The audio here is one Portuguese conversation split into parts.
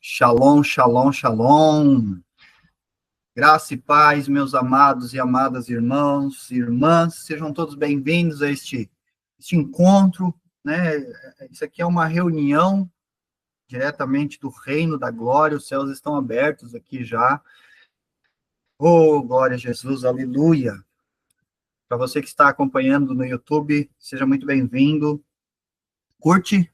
Shalom, shalom, shalom. Graça e paz, meus amados e amadas irmãos e irmãs, sejam todos bem-vindos a este encontro, né? Isso aqui é uma reunião diretamente do Reino da Glória, os céus estão abertos aqui já. Oh, glória a Jesus, aleluia. Para você que está acompanhando no YouTube, seja muito bem-vindo. Curte,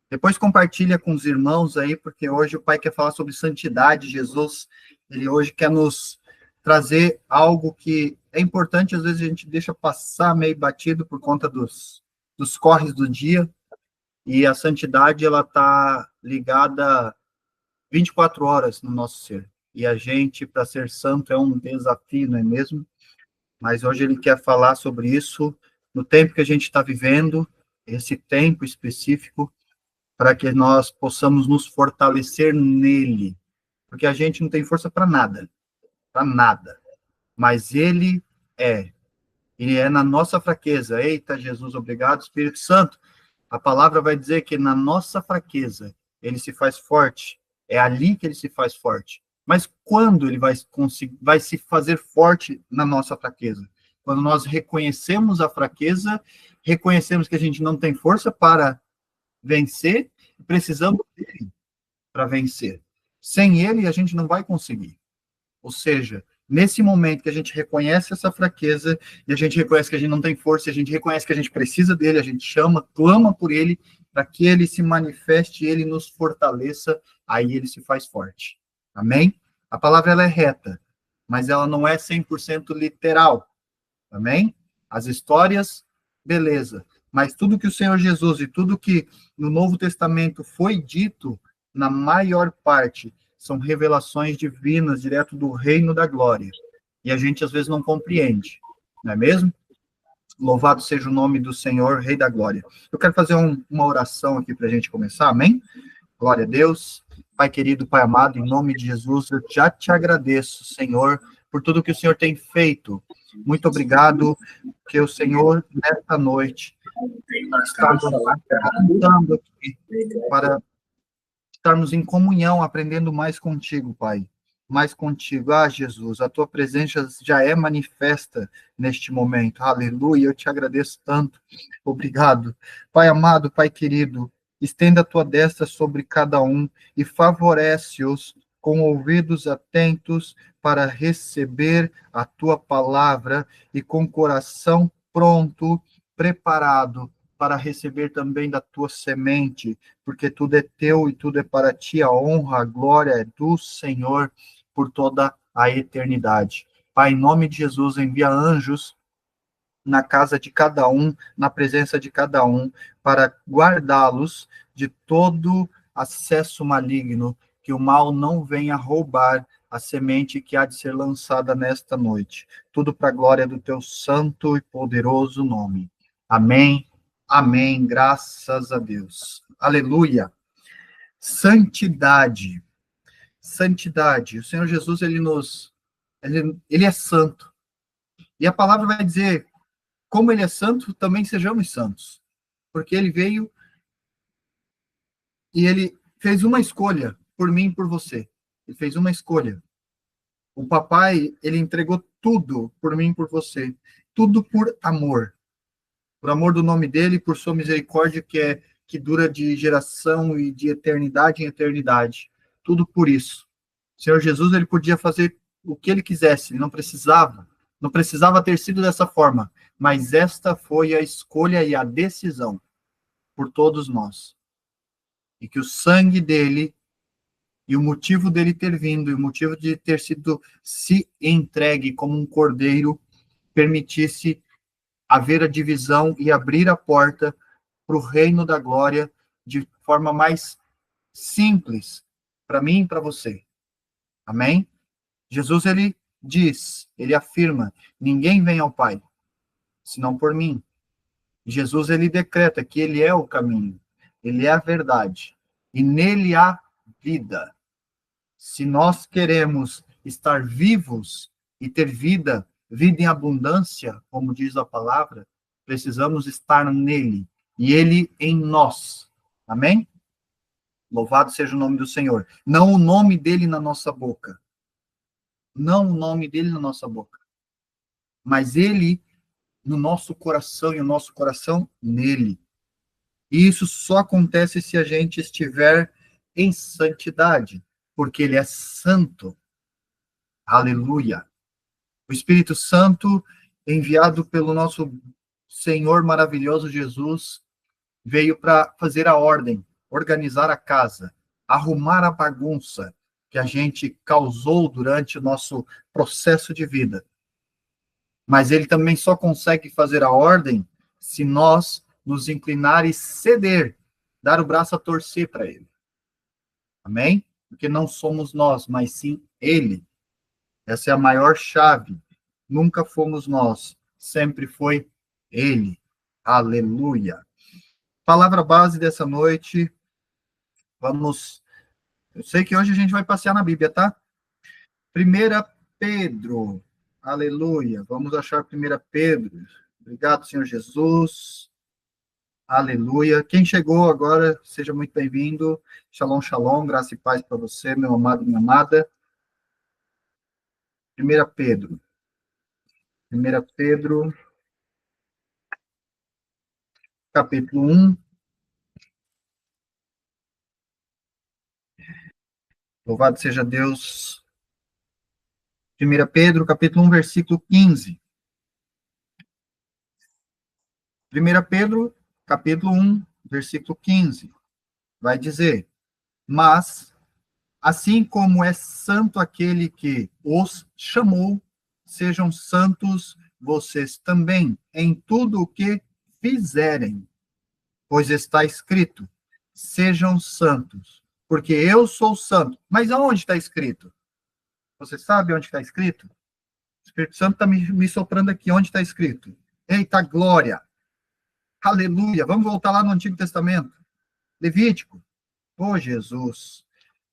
depois compartilha com os irmãos aí, porque hoje o Pai quer falar sobre santidade. Jesus, ele hoje quer nos trazer algo que é importante, às vezes a gente deixa passar meio batido por conta dos corres do dia, e a santidade, ela está ligada 24 horas no nosso ser. E a gente, para ser santo, é um desafio, não é mesmo? Mas hoje ele quer falar sobre isso, no tempo que a gente está vivendo, esse tempo específico, para que nós possamos nos fortalecer nele, porque a gente não tem força para nada, mas ele é na nossa fraqueza. Eita, Jesus, obrigado, Espírito Santo. A palavra vai dizer que na nossa fraqueza ele se faz forte, é ali que ele se faz forte. Mas quando ele vai se fazer forte na nossa fraqueza? Quando nós reconhecemos a fraqueza, reconhecemos que a gente não tem força para vencer, precisamos dele para vencer. Sem ele, a gente não vai conseguir. Ou seja, nesse momento que a gente reconhece essa fraqueza, e a gente reconhece que a gente não tem força, e a gente reconhece que a gente precisa dele, a gente chama, clama por ele, para que ele se manifeste, ele nos fortaleça, aí ele se faz forte. Amém? A palavra, ela é reta, mas ela não é 100% literal. Amém? As histórias, beleza. Mas tudo que o Senhor Jesus e tudo que no Novo Testamento foi dito, na maior parte, são revelações divinas, direto do reino da glória. E a gente, às vezes, não compreende. Não é mesmo? Louvado seja o nome do Senhor, Rei da Glória. Eu quero fazer uma oração aqui para a gente começar, amém? Glória a Deus. Pai querido, Pai amado, em nome de Jesus, eu já te agradeço, Senhor, por tudo que o Senhor tem feito. Muito obrigado, que o Senhor, nesta noite, está nos ajudando aqui para estarmos em comunhão, aprendendo mais contigo, Pai. Mais contigo. Ah, Jesus, a tua presença já é manifesta neste momento. Aleluia, eu te agradeço tanto. Obrigado. Pai amado, Pai querido, estenda a tua destra sobre cada um e favorece-os com ouvidos atentos para receber a tua palavra e com coração pronto, preparado para receber também da tua semente, porque tudo é teu e tudo é para ti, a honra, a glória é do Senhor por toda a eternidade. Pai, em nome de Jesus, envia anjos na casa de cada um, na presença de cada um, para guardá-los de todo acesso maligno, que o mal não venha roubar a semente que há de ser lançada nesta noite. Tudo para a glória do teu santo e poderoso nome. Amém. Amém. Graças a Deus. Aleluia. Santidade. Santidade. O Senhor Jesus, ele é santo. E a palavra vai dizer, como ele é santo, também sejamos santos. Porque ele veio e ele fez uma escolha por mim e por você. Ele fez uma escolha. O papai, ele entregou tudo por mim e por você. Tudo por amor. Por amor do nome dele, por sua misericórdia que dura de geração e de eternidade em eternidade. Tudo por isso. O Senhor Jesus, ele podia fazer o que ele quisesse, ele não precisava ter sido dessa forma, mas esta foi a escolha e a decisão por todos nós. E que o sangue dele, e o motivo dele ter vindo, e o motivo de ter sido se entregue como um cordeiro, permitisse haver a divisão e abrir a porta para o reino da glória de forma mais simples, para mim e para você. Amém? Jesus, ele diz, ele afirma, ninguém vem ao Pai, senão por mim. Jesus, ele decreta que ele é o caminho, ele é a verdade, e nele há vida. Se nós queremos estar vivos e ter vida, vida em abundância, como diz a palavra, precisamos estar nele, e ele em nós. Amém? Louvado seja o nome do Senhor. Não o nome dele na nossa boca. Não o nome dele na nossa boca. Mas ele no nosso coração e o nosso coração nele. E isso só acontece se a gente estiver em santidade, porque ele é santo. Aleluia. O Espírito Santo, enviado pelo nosso Senhor maravilhoso Jesus, veio para fazer a ordem, organizar a casa, arrumar a bagunça que a gente causou durante o nosso processo de vida. Mas ele também só consegue fazer a ordem se nós nos inclinar e ceder, dar o braço a torcer para ele. Amém? Porque não somos nós, mas sim ele. Essa é a maior chave. Nunca fomos nós, sempre foi ele. Aleluia. Palavra base dessa noite. Vamos. Eu sei que hoje a gente vai passear na Bíblia, tá? 1 Pedro. Aleluia. Vamos achar 1 Pedro. Obrigado, Senhor Jesus. Aleluia. Quem chegou agora, seja muito bem-vindo. Shalom, shalom. Graça e paz para você, meu amado e minha amada. 1 Pedro. 1 Pedro, capítulo 1. Louvado seja Deus. 1 Pedro, capítulo 1, versículo 15. 1 Pedro, capítulo 1, versículo 15. Vai dizer: Mas, assim como é santo aquele que os chamou, sejam santos vocês também em tudo o que fizerem. Pois está escrito: sejam santos, porque eu sou santo. Mas aonde está escrito? Você sabe onde está escrito? O Espírito Santo está me soprando aqui. Onde está escrito? Eita glória! Aleluia! Vamos voltar lá no Antigo Testamento. Levítico. Oh, Jesus!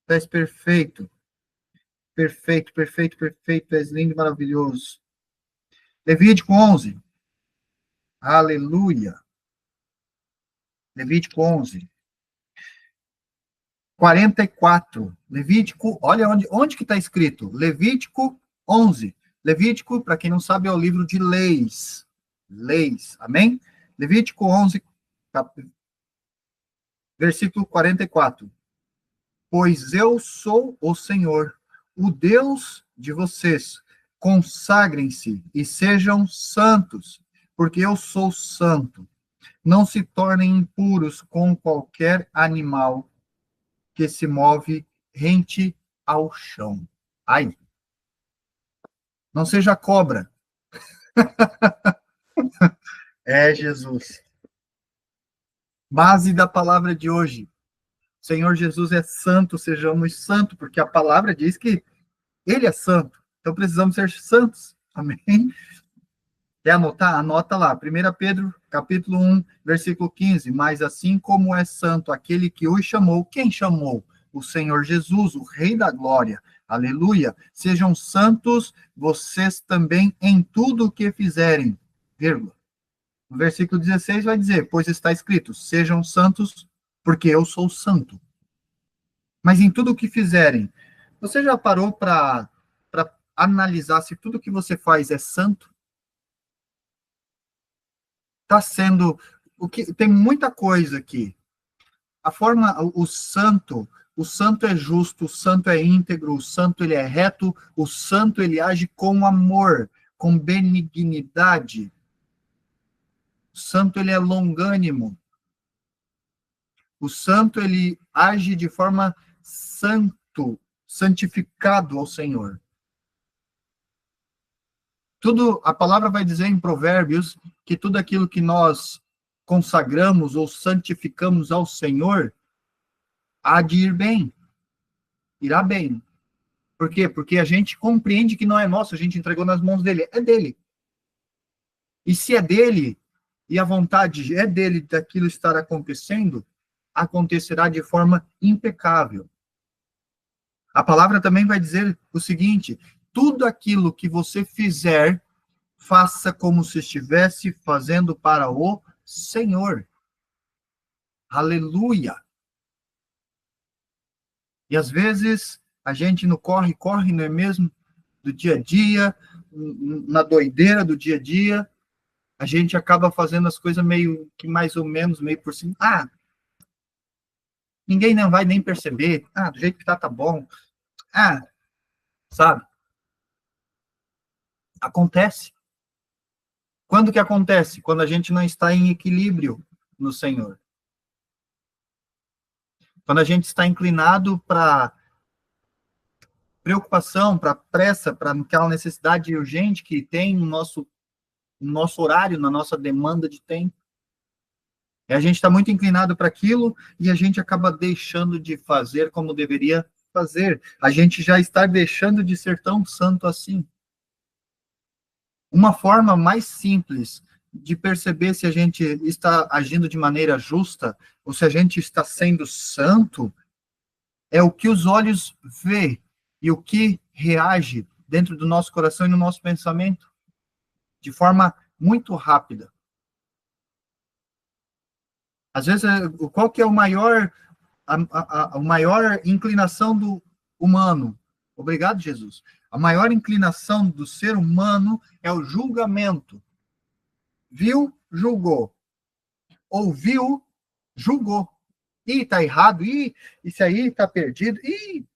Tu és perfeito. Perfeito, perfeito, perfeito. Tu és lindo e maravilhoso. Levítico 11. Aleluia! Levítico 11. 44. Levítico, olha onde que está escrito. Levítico 11. Levítico, para quem não sabe, é o livro de leis. Leis, amém? Levítico 11, versículo 44. Pois eu sou o Senhor, o Deus de vocês. Consagrem-se e sejam santos, porque eu sou santo. Não se tornem impuros com qualquer animal que se move rente ao chão. Ai, não seja cobra. É Jesus. Base da palavra de hoje. Senhor Jesus é santo, sejamos santos, porque a palavra diz que ele é santo. Então precisamos ser santos. Amém? Quer anotar? Anota lá. 1 Pedro, capítulo 1, versículo 15. Mas assim como é santo aquele que os chamou, quem chamou? O Senhor Jesus, o Rei da Glória. Aleluia. Sejam santos vocês também em tudo o que fizerem. Vírgula. No versículo 16 vai dizer, pois está escrito, sejam santos, porque eu sou santo. Mas em tudo o que fizerem, você já parou para analisar se tudo que você faz é santo? Está sendo o que tem muita coisa aqui. A forma, o santo é justo, o santo é íntegro, o santo ele é reto, o santo ele age com amor, com benignidade. O santo ele é longânimo. O santo ele age de forma santificado ao Senhor. Tudo, a palavra vai dizer em Provérbios que tudo aquilo que nós consagramos ou santificamos ao Senhor há de ir bem, irá bem. Por quê? Porque a gente compreende que não é nosso, a gente entregou nas mãos dele, é dele. E se é dele, e a vontade é dele daquilo estar acontecendo, acontecerá de forma impecável. A palavra também vai dizer o seguinte: tudo aquilo que você fizer, faça como se estivesse fazendo para o Senhor. Aleluia! E às vezes a gente no corre, não é mesmo? Do dia a dia, na doideira do dia a dia, a gente acaba fazendo as coisas meio que mais ou menos, meio por cima. Ah, ninguém não vai nem perceber. Ah, do jeito que tá bom. Ah, sabe? Acontece. Quando que acontece? Quando a gente não está em equilíbrio no Senhor. Quando a gente está inclinado para preocupação, para pressa, para aquela necessidade urgente que tem no nosso horário, na nossa demanda de tempo. E a gente está muito inclinado para aquilo e a gente acaba deixando de fazer como deveria fazer. A gente já está deixando de ser tão santo assim. Uma forma mais simples de perceber se a gente está agindo de maneira justa ou se a gente está sendo santo é o que os olhos vê e o que reage dentro do nosso coração e no nosso pensamento de forma muito rápida. Às vezes, qual que é a maior inclinação do humano? Obrigado, Jesus. A maior inclinação do ser humano é o julgamento. Viu, julgou. Ouviu, julgou. Ih, tá errado. Ih, isso aí tá perdido. Ih,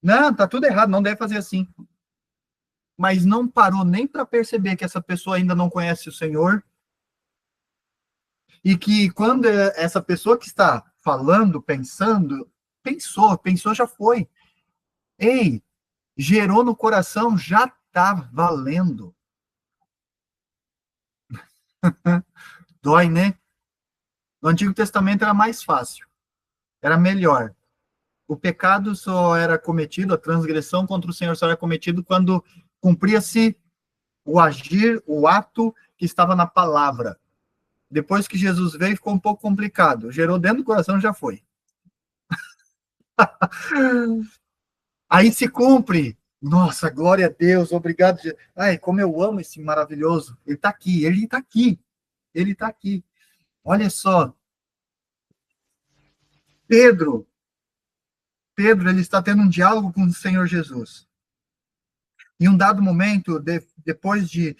não, tá tudo errado, não deve fazer assim. Mas não parou nem para perceber que essa pessoa ainda não conhece o Senhor e que quando essa pessoa que está falando, pensou, já foi. Ei, gerou no coração, já tá valendo. Dói, né? No Antigo Testamento era mais fácil, era melhor. O pecado só era cometido, a transgressão contra o Senhor só era cometido quando cumpria-se o agir, o ato que estava na palavra. Depois que Jesus veio, ficou um pouco complicado. Gerou dentro do coração, já foi. Aí se cumpre. Nossa, glória a Deus, obrigado. Ai, como eu amo esse maravilhoso. Ele está aqui, ele está aqui, ele está aqui. Olha só, Pedro, ele está tendo um diálogo com o Senhor Jesus. Em um dado momento, depois de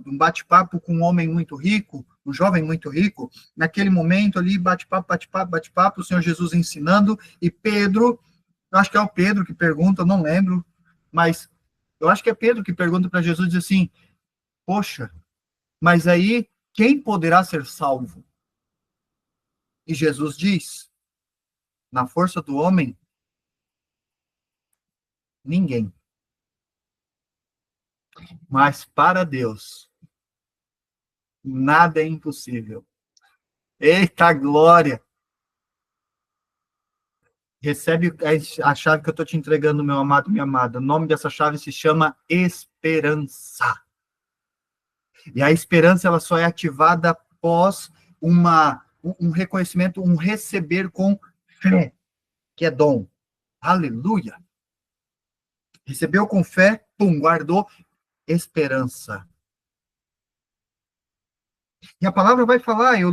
um bate-papo com um homem muito rico, um jovem muito rico, naquele momento ali, bate-papo, o Senhor Jesus ensinando, e Pedro, eu acho que é o Pedro que pergunta, eu não lembro, mas eu acho que é Pedro que pergunta para Jesus, diz assim, poxa, mas aí, quem poderá ser salvo? E Jesus diz, na força do homem, ninguém. Mas para Deus, nada é impossível. Eita glória! Recebe a chave que eu estou te entregando, meu amado, minha amada. O nome dessa chave se chama esperança. E a esperança ela só é ativada após um reconhecimento, um receber com fé, que é dom. Aleluia! Recebeu com fé, pum, guardou esperança. E a palavra vai falar, eu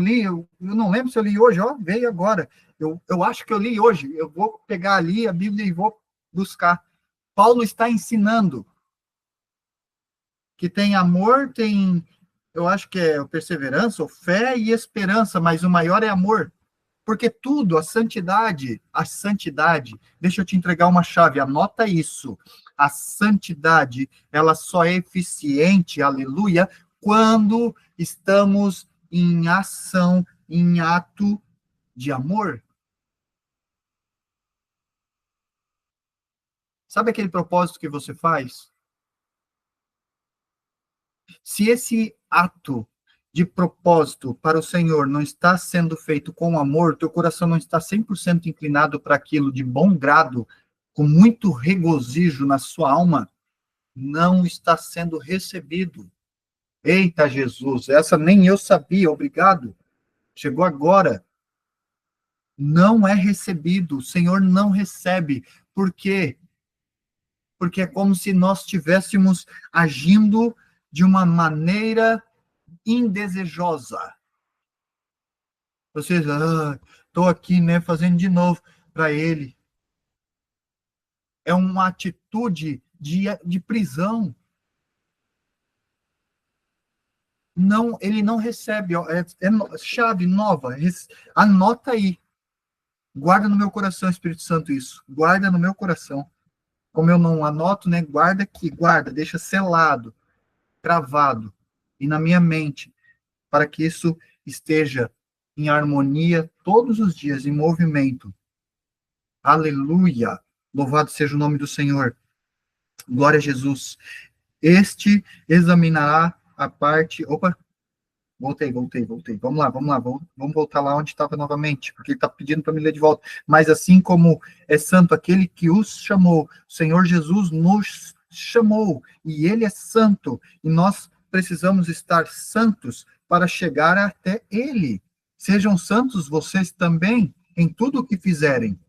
não lembro se eu li hoje, ó, veio agora. Eu acho que eu li hoje, eu vou pegar ali a Bíblia e vou buscar. Paulo está ensinando que tem amor, eu acho que é perseverança, ou fé e esperança, mas o maior é amor. Porque tudo, a santidade, deixa eu te entregar uma chave, anota isso. A santidade, ela só é eficiente, aleluia, quando estamos em ação, em ato de amor. Sabe aquele propósito que você faz? Se esse ato de propósito para o Senhor não está sendo feito com amor, teu coração não está 100% inclinado para aquilo de bom grado, com muito regozijo na sua alma, não está sendo recebido. Eita Jesus, essa nem eu sabia, obrigado. Chegou agora. Não é recebido, o Senhor não recebe. Por quê? Porque é como se nós estivéssemos agindo de uma maneira indesejosa. Vocês, estou aqui, né, fazendo de novo. para ele. É uma atitude de prisão. Não, ele não recebe, ó, chave nova, anota aí. Guarda no meu coração, Espírito Santo, isso. Guarda no meu coração. Como eu não anoto, né? Guarda aqui, guarda, deixa selado, gravado, e na minha mente, para que isso esteja em harmonia todos os dias, em movimento. Aleluia! Louvado seja o nome do Senhor. Glória a Jesus. Este examinará a parte. Opa, voltei. Vamos lá. Vamos voltar lá onde estava novamente, porque ele está pedindo para me ler de volta. Mas assim como é santo aquele que os chamou, o Senhor Jesus nos chamou, e ele é santo, e nós precisamos estar santos para chegar até ele. Sejam santos vocês também em tudo o que fizerem.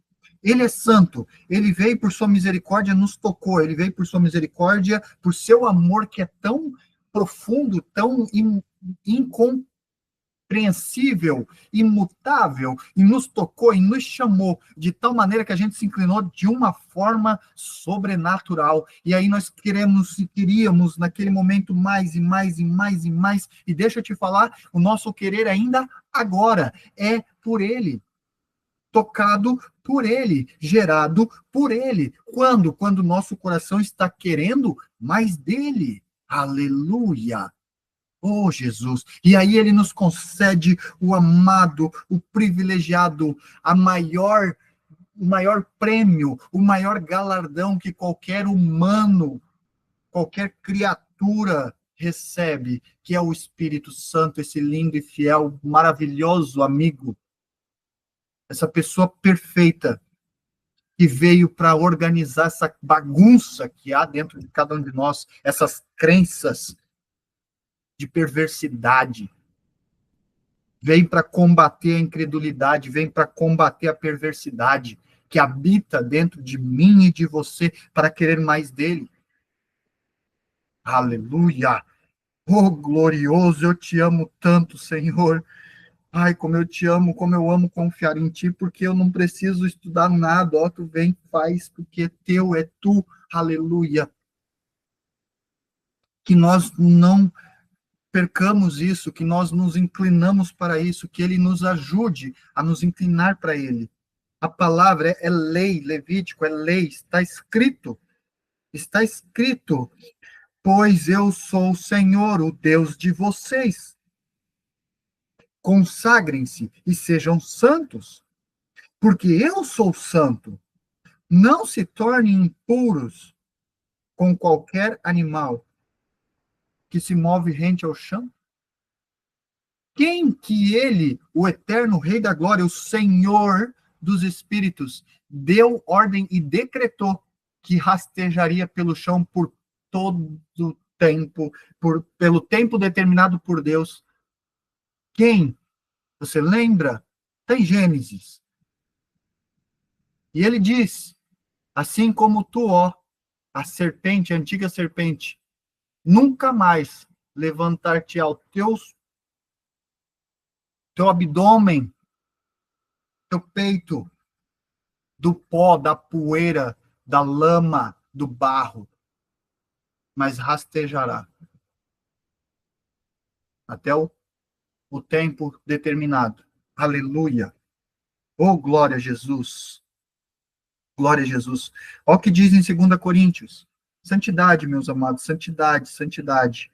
Ele é santo, ele veio por sua misericórdia, nos tocou, ele veio por sua misericórdia, por seu amor que é tão profundo, tão incompreensível, imutável, e nos tocou e nos chamou de tal maneira que a gente se inclinou de uma forma sobrenatural. E aí nós queríamos naquele momento mais e mais e mais e mais. E deixa eu te falar, o nosso querer ainda agora é por ele. Tocado por ele, gerado por ele. Quando? Quando o nosso coração está querendo mais dele. Aleluia! Oh, Jesus! E aí ele nos concede o amado, o privilegiado, o maior prêmio, o maior galardão que qualquer humano, qualquer criatura recebe, que é o Espírito Santo, esse lindo e fiel, maravilhoso amigo, essa pessoa perfeita que veio para organizar essa bagunça que há dentro de cada um de nós, essas crenças de perversidade. Vem para combater a incredulidade, vem para combater a perversidade que habita dentro de mim e de você para querer mais dele. Aleluia! Oh, glorioso, eu te amo tanto, Senhor. Ai, como eu te amo, como eu amo confiar em ti, porque eu não preciso estudar nada, ó, tu vem, faz, porque é teu, é tu, aleluia. Que nós não percamos isso, que nós nos inclinamos para isso, que ele nos ajude a nos inclinar para ele. A palavra é lei, Levítico, é lei, está escrito, pois eu sou o Senhor, o Deus de vocês. Consagrem-se e sejam santos, porque eu sou santo. Não se tornem impuros com qualquer animal que se move rente ao chão. Quem que ele, o eterno Rei da Glória, o Senhor dos Espíritos, deu ordem e decretou que rastejaria pelo chão por todo o tempo, pelo tempo determinado por Deus? Quem? Você lembra? Tem Gênesis. E ele diz, assim como tu, ó, a serpente, a antiga serpente, nunca mais levantar-te ao teu abdômen, teu peito, do pó, da poeira, da lama, do barro, mas rastejará até o tempo determinado. Aleluia! Oh, glória a Jesus! Glória a Jesus! Olha o que diz em 2 Coríntios. Santidade, meus amados, santidade, santidade.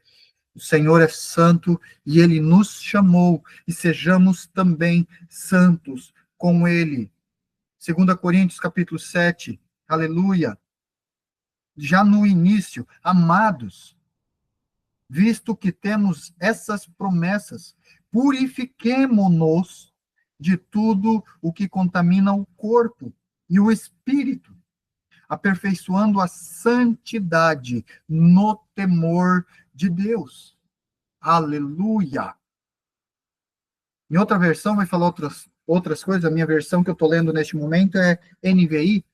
O Senhor é santo e ele nos chamou e sejamos também santos com ele. 2 Coríntios capítulo 7, aleluia. Já no início, amados, visto que temos essas promessas, purifiquemo-nos de tudo o que contamina o corpo e o espírito, aperfeiçoando a santidade no temor de Deus. Aleluia! Em outra versão vai falar outras coisas, a minha versão que eu estou lendo neste momento é NVI,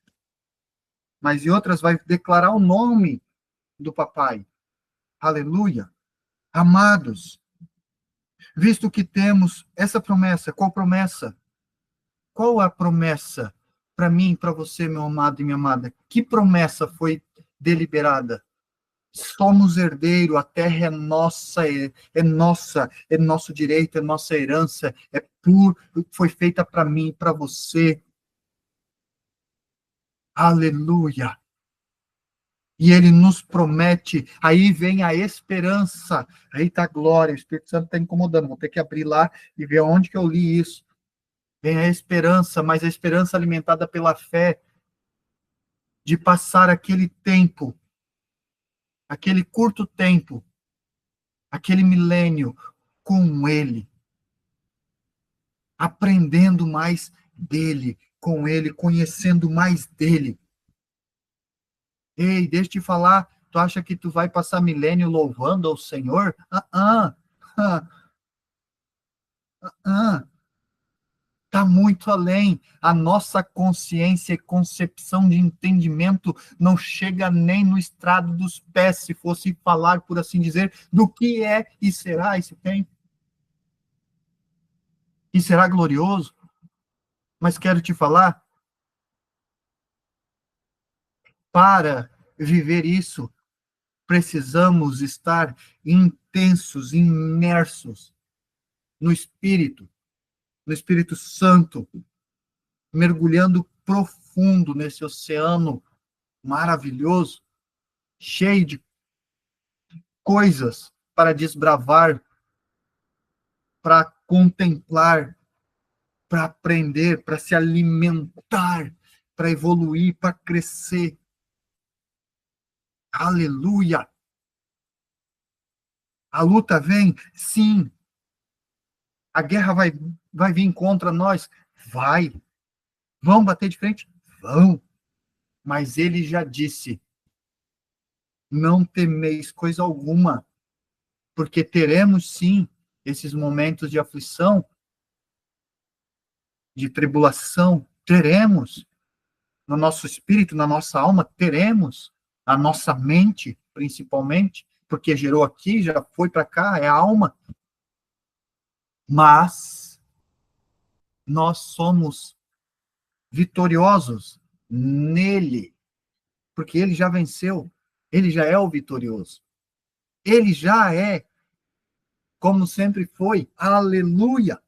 mas em outras vai declarar o nome do papai. Aleluia! Amados, visto que temos essa promessa, qual promessa? Qual a promessa? para mim, para você, meu amado e minha amada, que promessa foi deliberada? Somos herdeiro, a terra é nossa, é nossa, é nosso direito, é nossa herança, foi feita para mim, para você. Aleluia. E ele nos promete, aí vem a esperança, aí está a glória, o Espírito Santo está incomodando, vou ter que abrir lá e ver onde que eu li isso. Vem a esperança, mas a esperança alimentada pela fé, de passar aquele tempo, aquele curto tempo, aquele milênio com ele, aprendendo mais dele, com ele, conhecendo mais dele. Ei, deixa eu te falar, tu acha que tu vai passar milênio louvando ao Senhor? Está muito além. A nossa consciência e concepção de entendimento não chega nem no estrado dos pés, se fosse falar, por assim dizer, do que é e será esse tempo. E será glorioso. Mas quero te falar, para viver isso, precisamos estar intensos, imersos no Espírito Santo, mergulhando profundo nesse oceano maravilhoso, cheio de coisas para desbravar, para contemplar, para aprender, para se alimentar, para evoluir, para crescer. Aleluia! A luta vem? Sim. A guerra vai vir contra nós? Vai. Vão bater de frente? Vão. Mas ele já disse, não temeis coisa alguma, porque teremos sim esses momentos de aflição, de tribulação, teremos no nosso espírito, na nossa alma, teremos a nossa mente, principalmente, porque gerou aqui, já foi para cá, é a alma. Mas nós somos vitoriosos nele, porque ele já venceu, ele já é o vitorioso. Ele já é, como sempre foi, aleluia.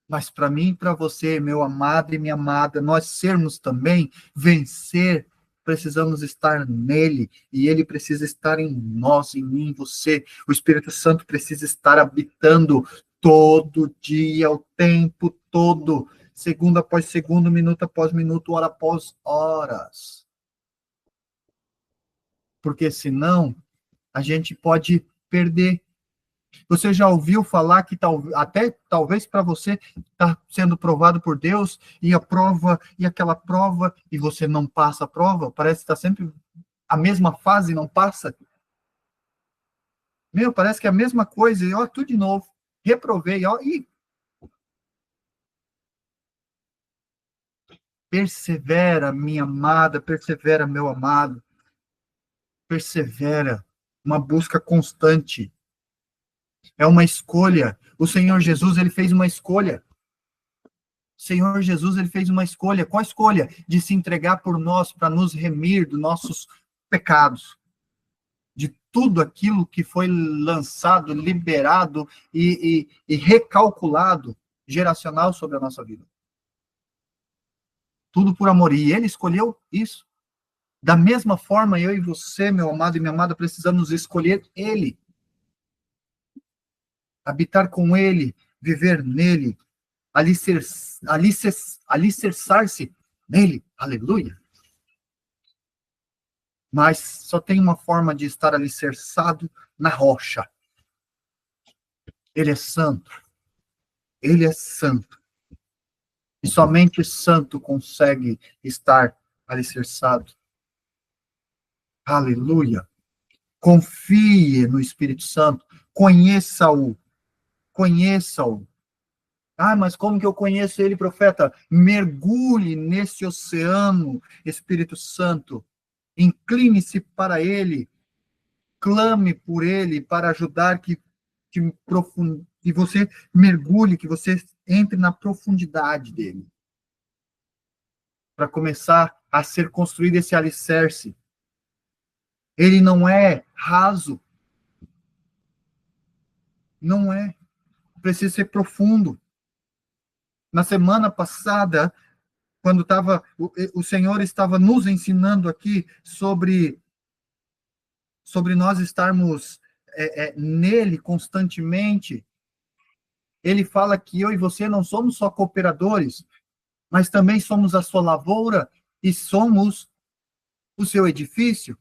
Mas para mim e para você, meu amado e minha amada, nós sermos também, vencer, precisamos estar nele, e ele precisa estar em nós, em mim, em você. O Espírito Santo precisa estar habitando todo dia, o tempo todo, segundo após segundo, minuto após minuto, hora após horas. Porque senão a gente pode perder. Você já ouviu falar que até talvez para você está sendo provado por Deus e a prova e aquela prova e você não passa a prova? Parece que está sempre a mesma fase e não passa. Meu, parece que é a mesma coisa e ó, tudo de novo. Reprovei, ó, e persevera, minha amada, persevera, meu amado. Persevera, uma busca constante. É uma escolha. O Senhor Jesus, ele fez uma escolha. Senhor Jesus, ele fez uma escolha. Qual a escolha? De se entregar por nós, para nos remir dos nossos pecados. De tudo aquilo que foi lançado, liberado e recalculado, geracional sobre a nossa vida. Tudo por amor. E ele escolheu isso. Da mesma forma, eu e você, meu amado e minha amada, precisamos escolher ele. Habitar com ele, viver nele, alicerçar-se nele. Aleluia. Mas só tem uma forma de estar alicerçado na rocha. Ele é santo. Ele é santo. E somente santo consegue estar alicerçado. Aleluia. Confie no Espírito Santo. Conheça-o. Conheça-o. Ah, mas como que eu conheço ele, profeta? Mergulhe nesse oceano, Espírito Santo. Incline-se para ele. Clame por ele para ajudar que você mergulhe, que você entre na profundidade dele. para começar a ser construído esse alicerce. Ele não é raso. Não é. Precisa ser profundo. Na semana passada, quando o Senhor estava nos ensinando aqui sobre nós estarmos nele constantemente, ele fala que eu e você não somos só cooperadores, mas também somos a sua lavoura e somos o seu edifício.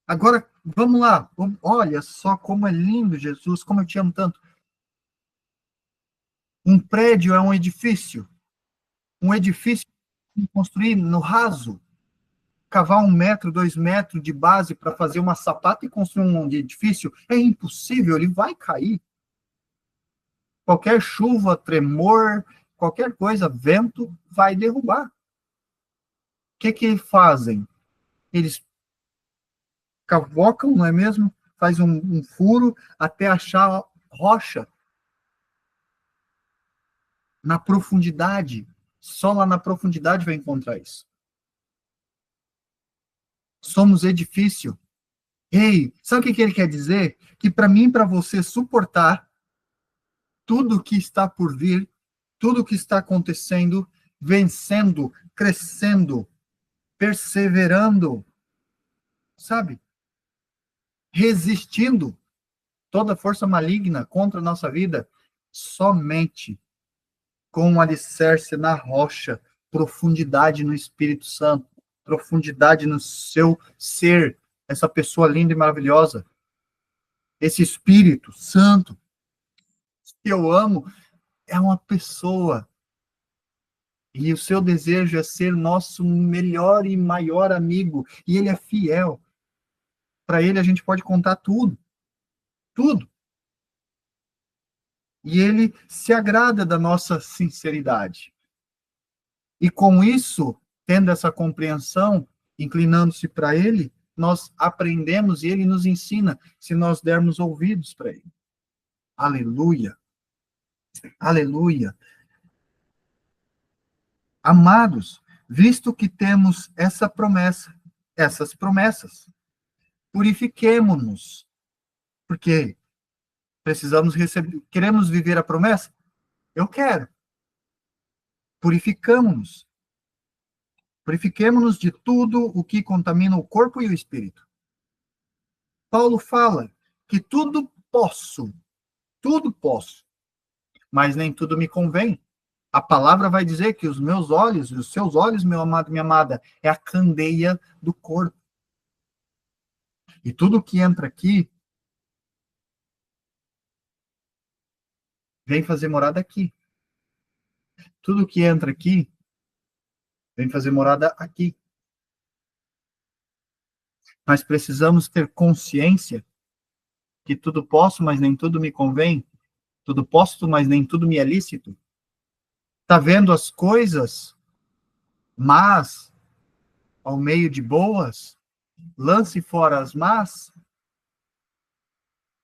Agora, vamos lá. Olha só como é lindo, Jesus, como eu te amo tanto. Um prédio é um edifício. Um edifício construir no raso. Cavar 1 metro, 2 metros de base para fazer uma sapata e construir um edifício é impossível, ele vai cair. Qualquer chuva, tremor, qualquer coisa, vento, vai derrubar. O que fazem? Eles cavocam, não é mesmo? Faz um furo até achar rocha. Na profundidade. Só lá na profundidade vai encontrar isso. Somos edifício. Ei, sabe o que ele quer dizer? Que para mim e para você suportar tudo que está por vir, tudo que está acontecendo, vencendo, crescendo, perseverando, sabe? Resistindo toda força maligna contra a nossa vida, somente com um alicerce na rocha, profundidade no Espírito Santo, profundidade no seu ser, essa pessoa linda e maravilhosa, esse Espírito Santo que eu amo, é uma pessoa. E o seu desejo é ser nosso melhor e maior amigo. E ele é fiel. Para ele a gente pode contar tudo. Tudo. E ele se agrada da nossa sinceridade. E com isso, tendo essa compreensão, inclinando-se para ele, nós aprendemos e ele nos ensina se nós dermos ouvidos para ele. Aleluia. Aleluia. Amados, visto que temos essas promessas, purifiquemo-nos, porque precisamos receber, queremos viver a promessa? Eu quero. Purificamo-nos. Purifiquemo-nos de tudo o que contamina o corpo e o espírito. Paulo fala que tudo posso, mas nem tudo me convém. A palavra vai dizer que os meus olhos, os seus olhos, meu amado, minha amada, é a candeia do corpo. E tudo que entra aqui vem fazer morada aqui. Tudo que entra aqui vem fazer morada aqui. Nós precisamos ter consciência que tudo posso, mas nem tudo me convém. Tudo posso, mas nem tudo me é lícito. Está vendo as coisas, mas ao meio de boas, lance fora as más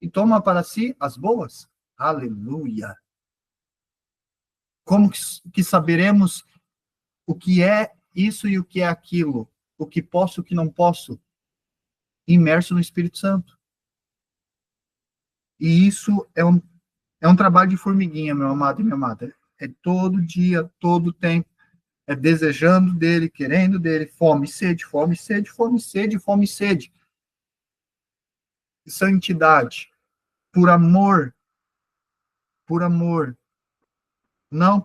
e toma para si as boas. Aleluia! Como que saberemos o que é isso e o que é aquilo? O que posso e o que não posso? Imerso no Espírito Santo. E isso é um trabalho de formiguinha, meu amado e minha amada. É todo dia, todo tempo. É desejando dele, querendo dele, fome, sede, fome, sede, fome, sede, fome, sede. Santidade. Por amor. Por amor. Não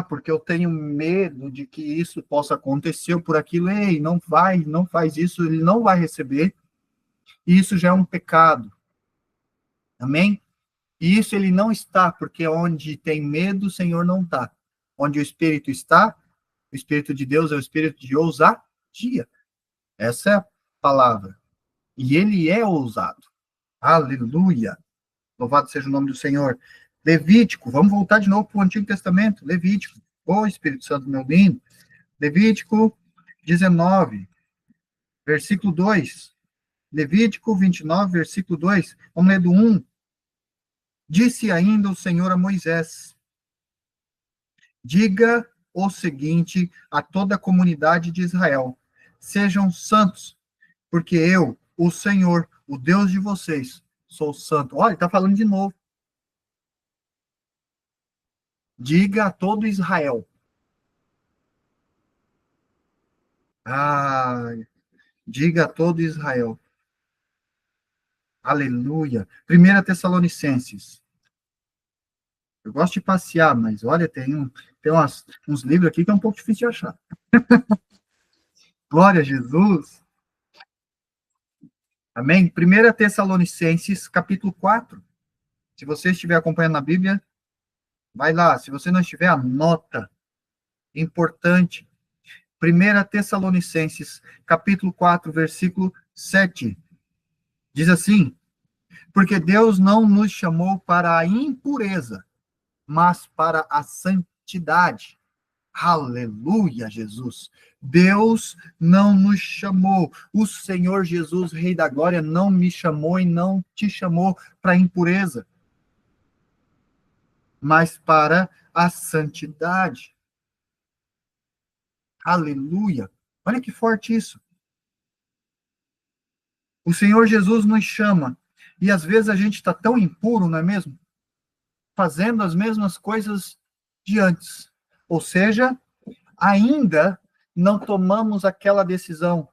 porque eu tenho medo de que isso possa acontecer, ou por aquilo. Ei, não faz isso, ele não vai receber. E isso já é um pecado. Amém? E isso ele não está, porque onde tem medo, o Senhor não está. Onde o Espírito está, o Espírito de Deus é o Espírito de ousadia. Essa é a palavra. E ele é ousado. Aleluia. Louvado seja o nome do Senhor. Levítico, vamos voltar de novo para o Antigo Testamento. Levítico. Ô Espírito Santo, meu lindo. Levítico 19, versículo 2. Levítico 29, versículo 2. Vamos ler do 1. Disse ainda o Senhor a Moisés: diga o seguinte a toda a comunidade de Israel: sejam santos, porque eu, o Senhor, o Deus de vocês, sou santo. Olha, ele está falando de novo. Diga a todo Israel. Ah, diga a todo Israel. Aleluia. 1 Tessalonicenses. Eu gosto de passear, mas olha, tem uns livros aqui que é um pouco difícil de achar. Glória a Jesus. Amém? 1 Tessalonicenses, capítulo 4. Se você estiver acompanhando na Bíblia, vai lá. Se você não estiver, anota. Importante. 1 Tessalonicenses, capítulo 4, versículo 7. Diz assim: porque Deus não nos chamou para a impureza, mas para a santidade. Aleluia, Jesus. Deus não nos chamou. O Senhor Jesus, Rei da Glória, não me chamou e não te chamou para a impureza, mas para a santidade. Aleluia. Olha que forte isso. O Senhor Jesus nos chama. E às vezes a gente está tão impuro, não é mesmo? Fazendo as mesmas coisas de antes. Ou seja, ainda não tomamos aquela decisão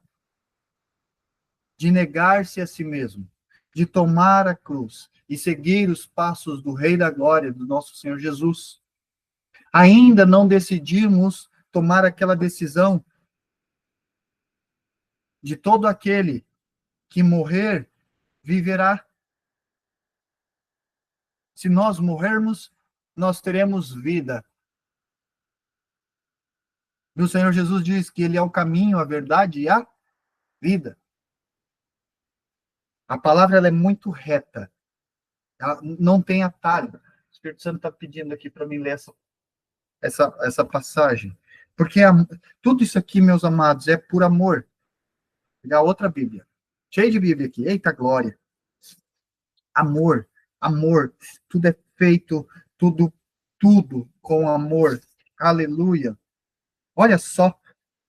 de negar-se a si mesmo, de tomar a cruz e seguir os passos do Rei da Glória, do nosso Senhor Jesus. Ainda não decidimos tomar aquela decisão de todo aquele que morrer, viverá. Se nós morrermos, nós teremos vida. E o Senhor Jesus diz que Ele é o caminho, a verdade e a vida. A palavra ela é muito reta. Ela não tem atalho. O Espírito Santo está pedindo aqui para mim ler essa passagem. Porque tudo isso aqui, meus amados, é por amor. Pegar outra Bíblia. Cheio de Bíblia aqui. Eita glória. Amor. Amor. Tudo é feito, tudo com amor. Aleluia. Olha só.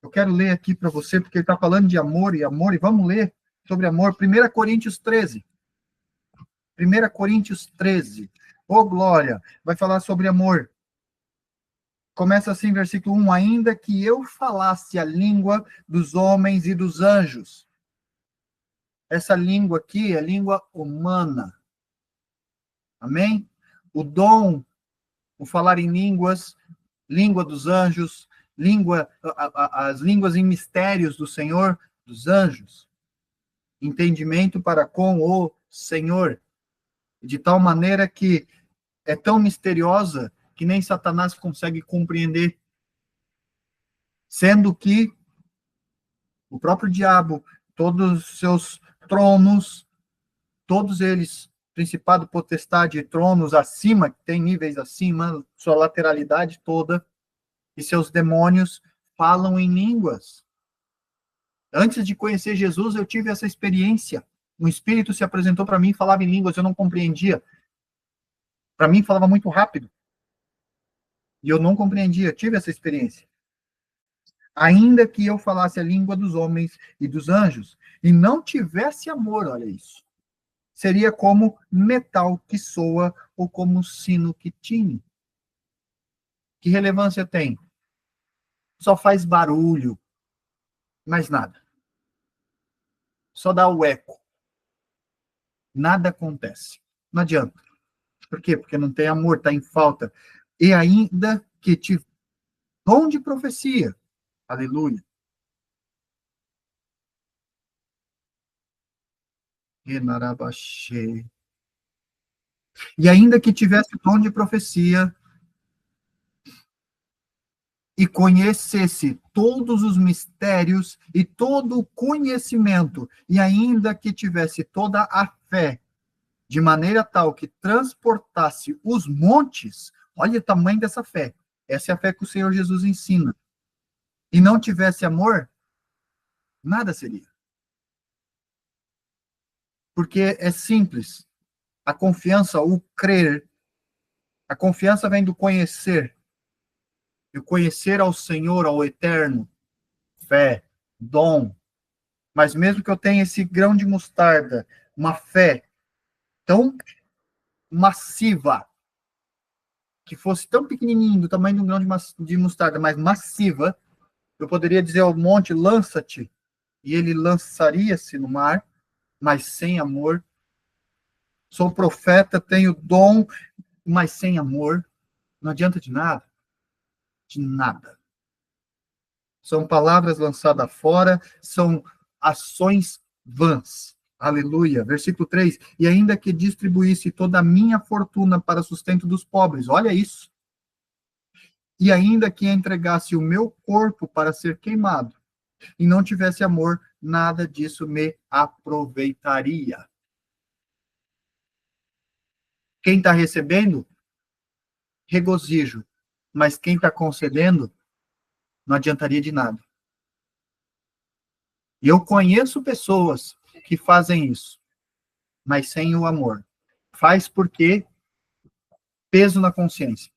Eu quero ler aqui para você, porque ele está falando de amor, e vamos ler sobre amor. 1 Coríntios 13. 1 Coríntios 13. Ô, glória. Vai falar sobre amor. Começa assim, versículo 1. Ainda que eu falasse a língua dos homens e dos anjos. Essa língua aqui é língua humana. Amém? O dom, o falar em línguas, língua dos anjos, as línguas em mistérios do Senhor, dos anjos. Entendimento para com o Senhor. De tal maneira que é tão misteriosa que nem Satanás consegue compreender. Sendo que o próprio diabo, todos os seus tronos, todos eles, principado, potestade, tronos acima, que tem níveis acima, sua lateralidade toda, e seus demônios falam em línguas. Antes de conhecer Jesus, eu tive essa experiência. Um espírito se apresentou para mim e falava em línguas, eu não compreendia. Para mim, falava muito rápido. E eu não compreendia, tive essa experiência. Ainda que eu falasse a língua dos homens e dos anjos, e não tivesse amor, olha isso, seria como metal que soa ou como sino que tine. Que relevância tem? Só faz barulho, mais nada. Só dá o eco. Nada acontece. Não adianta. Por quê? Porque não tem amor, está em falta. E ainda que te dom de profecia. Aleluia. E ainda que tivesse dom de profecia e conhecesse todos os mistérios e todo o conhecimento, e ainda que tivesse toda a fé, de maneira tal que transportasse os montes, olha o tamanho dessa fé. Essa é a fé que o Senhor Jesus ensina. E não tivesse amor, nada seria. Porque é simples. A confiança, o crer, a confiança vem do conhecer. Eu conhecer ao Senhor, ao Eterno, fé, dom. Mas mesmo que eu tenha esse grão de mostarda, uma fé tão massiva, que fosse tão pequenininho, do tamanho de um grão de mostarda, mas massiva, eu poderia dizer ao monte, lança-te, e ele lançaria-se no mar, mas sem amor. Sou profeta, tenho dom, mas sem amor. Não adianta de nada. De nada. São palavras lançadas fora, são ações vãs. Aleluia. Versículo 3. E ainda que distribuísse toda a minha fortuna para sustento dos pobres. Olha isso. E ainda que entregasse o meu corpo para ser queimado, e não tivesse amor, nada disso me aproveitaria. Quem está recebendo, regozijo. Mas quem está concedendo, não adiantaria de nada. E eu conheço pessoas que fazem isso, mas sem o amor. Faz porque peso na consciência.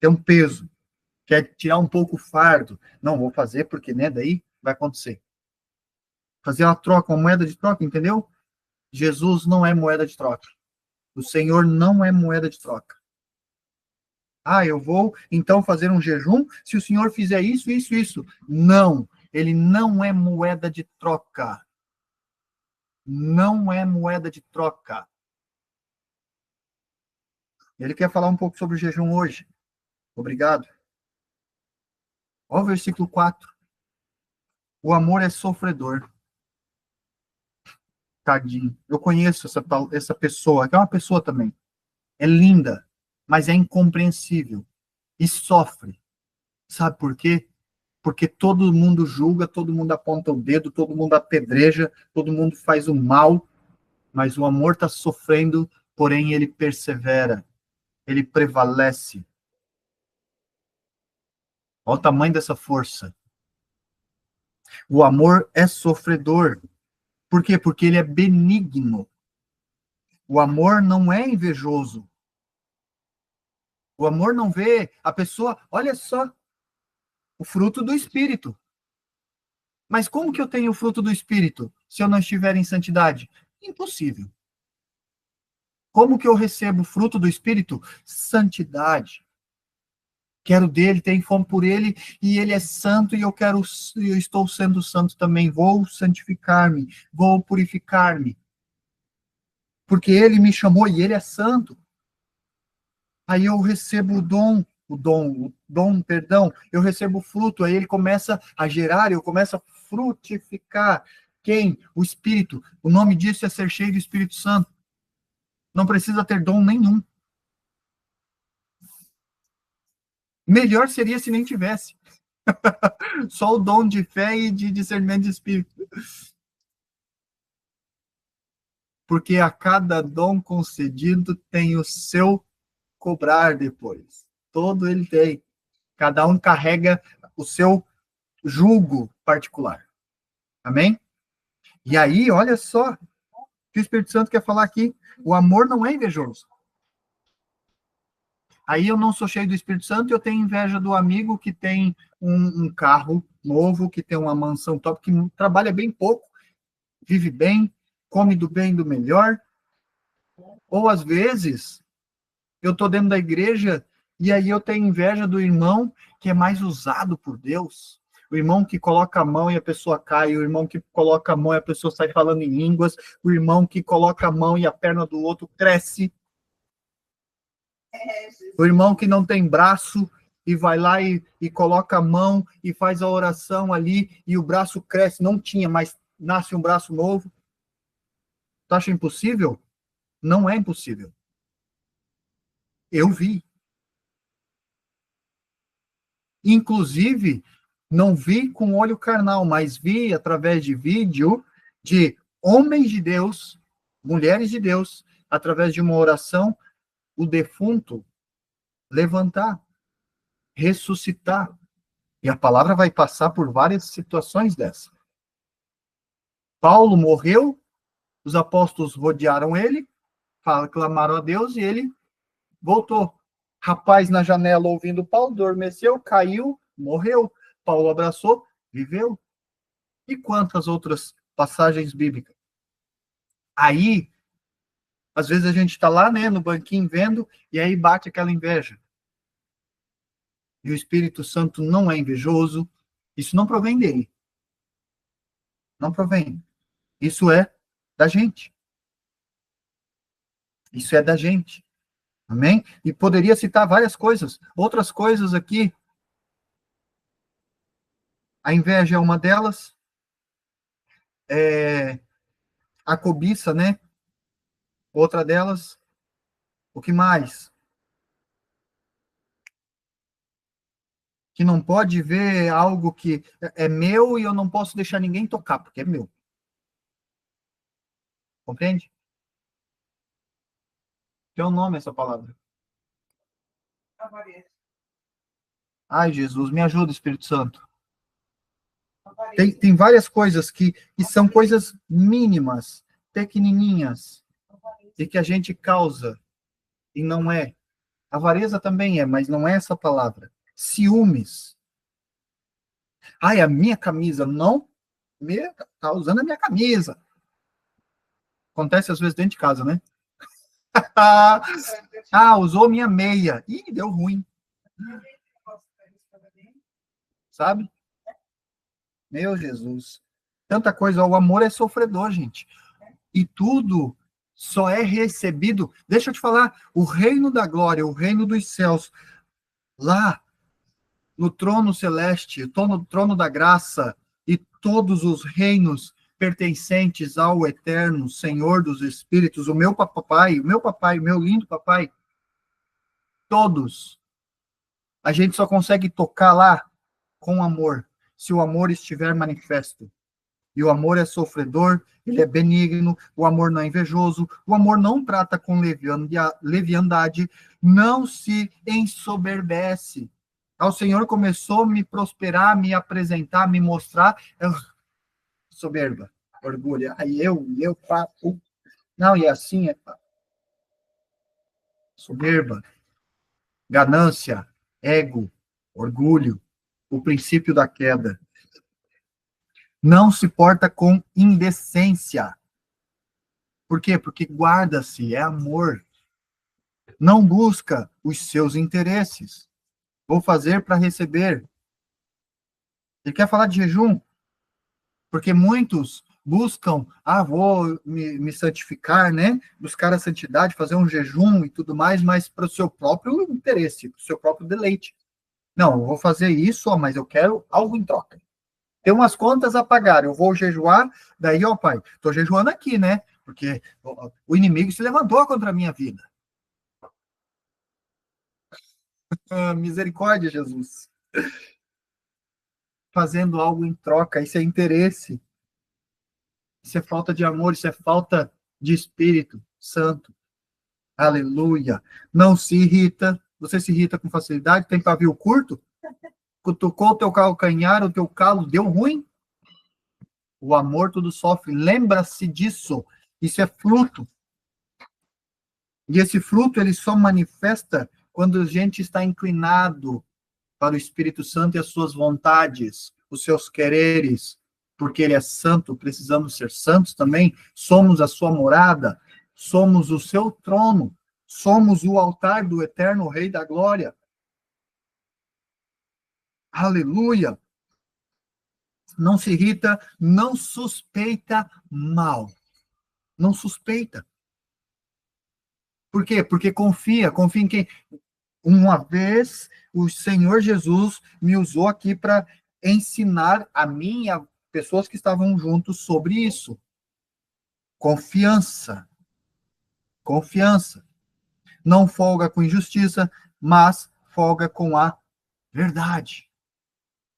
Tem um peso. Quer tirar um pouco o fardo. Não, vou fazer porque, né, daí vai acontecer. Fazer uma troca, uma moeda de troca, entendeu? Jesus não é moeda de troca. O Senhor não é moeda de troca. Ah, eu vou então fazer um jejum se o Senhor fizer isso, isso, isso. Não, ele não é moeda de troca. Não é moeda de troca. Ele quer falar um pouco sobre o jejum hoje. Obrigado. Olha o versículo 4. O amor é sofredor. Tadinho. Eu conheço essa pessoa, que é uma pessoa também. É linda, mas é incompreensível. E sofre. Sabe por quê? Porque todo mundo julga, todo mundo aponta o dedo, todo mundo apedreja, todo mundo faz o mal, mas o amor está sofrendo, porém ele persevera, ele prevalece. Olha o tamanho dessa força. O amor é sofredor. Por quê? Porque ele é benigno. O amor não é invejoso. O amor não vê a pessoa, olha só, o fruto do Espírito. Mas como que eu tenho o fruto do Espírito se eu não estiver em santidade? Impossível. Como que eu recebo o fruto do Espírito? Santidade. Quero dele, tenho fome por ele, e ele é santo, e eu estou sendo santo também. Vou santificar-me, vou purificar-me. Porque ele me chamou e ele é santo. Aí eu recebo perdão, eu recebo o fruto, aí ele começa a gerar, eu começo a frutificar. Quem? O Espírito. O nome disso é ser cheio do Espírito Santo. Não precisa ter dom nenhum. Melhor seria se nem tivesse. Só o dom de fé e de discernimento de espírito. Porque a cada dom concedido tem o seu cobrar depois. Todo ele tem. Cada um carrega o seu jugo particular. Amém? E aí, olha só o que o Espírito Santo quer falar aqui. O amor não é invejoso. Aí eu não sou cheio do Espírito Santo e eu tenho inveja do amigo que tem um carro novo, que tem uma mansão top, que trabalha bem pouco, vive bem, come do bem e do melhor. Ou às vezes eu estou dentro da igreja e aí eu tenho inveja do irmão que é mais usado por Deus. O irmão que coloca a mão e a pessoa cai, o irmão que coloca a mão e a pessoa sai falando em línguas, o irmão que coloca a mão e a perna do outro cresce. O irmão que não tem braço e vai lá e coloca a mão e faz a oração ali e o braço cresce. Não tinha, mas nasce um braço novo. Tu acha impossível? Não é impossível. Eu vi. Inclusive, não vi com olho carnal, mas vi através de vídeo de homens de Deus, mulheres de Deus, através de uma oração, o defunto levantar, ressuscitar. E a palavra vai passar por várias situações dessa. Paulo morreu, os apóstolos rodearam ele, clamaram a Deus e ele voltou. Rapaz na janela ouvindo Paulo, adormeceu, caiu, morreu. Paulo abraçou, viveu. E quantas outras passagens bíblicas? Aí, às vezes a gente está lá, né, no banquinho vendo, e aí bate aquela inveja. E o Espírito Santo não é invejoso, isso não provém dele. Não provém. Isso é da gente. Isso é da gente. Amém? E poderia citar várias coisas. Outras coisas aqui. A inveja é uma delas. É, a cobiça, né? Outra delas. O que mais? Que não pode ver algo que é meu e eu não posso deixar ninguém tocar, porque é meu. Compreende? Tem um nome essa palavra. Ai, Jesus, me ajuda, Espírito Santo. Tem várias coisas que são coisas mínimas, pequenininhas, e que a gente causa, e não é. Avareza também é, mas não é essa palavra. Ciúmes. Ai, a minha camisa, não. Tá usando a minha camisa. Acontece às vezes dentro de casa, né? Usou minha meia. Ih, deu ruim. Sabe? Meu Jesus. Tanta coisa. O amor é sofredor, gente. E tudo só é recebido. Deixa eu te falar, o reino da glória, o reino dos céus, lá no trono celeste, no trono da graça e todos os reinos pertencentes ao eterno Senhor dos Espíritos, o meu papai, o meu lindo papai, todos. A gente só consegue tocar lá com amor, se o amor estiver manifesto. E o amor é sofredor, ele é benigno, o amor não é invejoso, o amor não trata com leviandade, não se ensoberbece. O Senhor começou a me prosperar, me apresentar, me mostrar, soberba, orgulho. Aí eu, papo. Não, e assim é soberba, ganância, ego, orgulho, o princípio da queda. Não se porta com indecência. Por quê? Porque guarda-se, é amor. Não busca os seus interesses. Vou fazer para receber. Ele quer falar de jejum, porque muitos buscam, vou me santificar, né? Buscar a santidade, fazer um jejum e tudo mais, mas para o seu próprio interesse, para o seu próprio deleite. Não, eu vou fazer isso, mas eu quero algo em troca. Tem umas contas a pagar, eu vou jejuar, daí, pai, estou jejuando aqui, né? Porque o inimigo se levantou contra a minha vida. Misericórdia, Jesus. Fazendo algo em troca, isso é interesse. Isso é falta de amor, isso é falta de Espírito Santo. Aleluia. Não se irrita. Você se irrita com facilidade? Tem pavio curto? Cutucou o teu calcanhar, o teu calo deu ruim? O amor tudo sofre. Lembra-se disso. Isso é fruto. E esse fruto ele só manifesta quando a gente está inclinado para o Espírito Santo e as suas vontades, os seus quereres, porque ele é santo, precisamos ser santos também, somos a sua morada, somos o seu trono, somos o altar do eterno Rei da Glória. Aleluia! Não se irrita, não suspeita mal. Não suspeita. Por quê? Porque confia em quem? Uma vez o Senhor Jesus me usou aqui para ensinar a mim e a pessoas que estavam juntos sobre isso. Confiança. Confiança. Não folga com injustiça, mas folga com a verdade.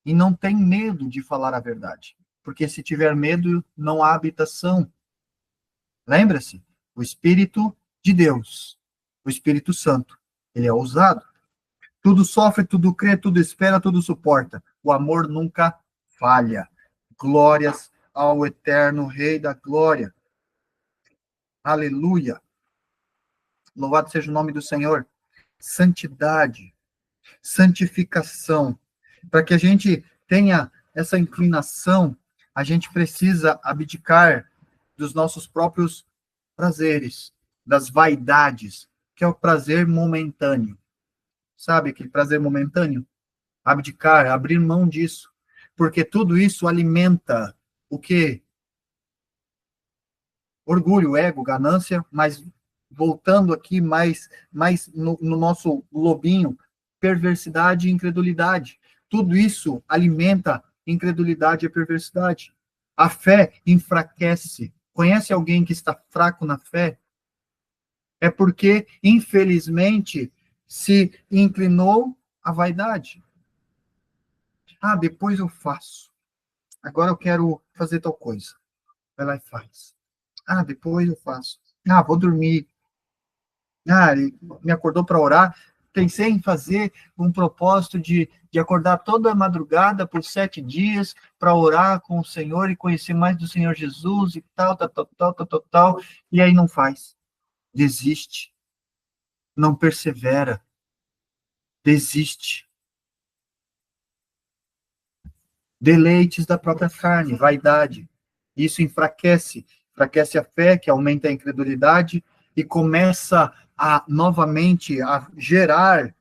E não tem medo de falar a verdade. Porque se tiver medo, não há habitação. Lembra-se? O Espírito de Deus, o Espírito Santo, ele é ousado. Tudo sofre, tudo crê, tudo espera, tudo suporta. O amor nunca falha. Glórias ao eterno Rei da Glória. Aleluia. Louvado seja o nome do Senhor. Santidade, santificação. Para que a gente tenha essa inclinação, a gente precisa abdicar dos nossos próprios prazeres, das vaidades, que é o prazer momentâneo. Sabe aquele prazer momentâneo? Abdicar, abrir mão disso. Porque tudo isso alimenta o quê? Orgulho, ego, ganância, mas voltando aqui mais no nosso globinho, perversidade e incredulidade. Tudo isso alimenta incredulidade e perversidade. A fé enfraquece. Conhece alguém que está fraco na fé? É porque, infelizmente, se inclinou à vaidade. Ah, depois eu faço. Agora eu quero fazer tal coisa. Vai lá e faz. Ah, depois eu faço. Ah, vou dormir. Ah, ele me acordou para orar. Pensei em fazer um propósito de acordar toda a madrugada por 7 dias para orar com o Senhor e conhecer mais do Senhor Jesus e tal, tal, tal, tal, tal, tal, tal. E aí não faz. Desiste. Não persevera. Desiste. Deleites da própria carne, vaidade. Isso enfraquece a fé, que aumenta a incredulidade e começa a novamente a gerar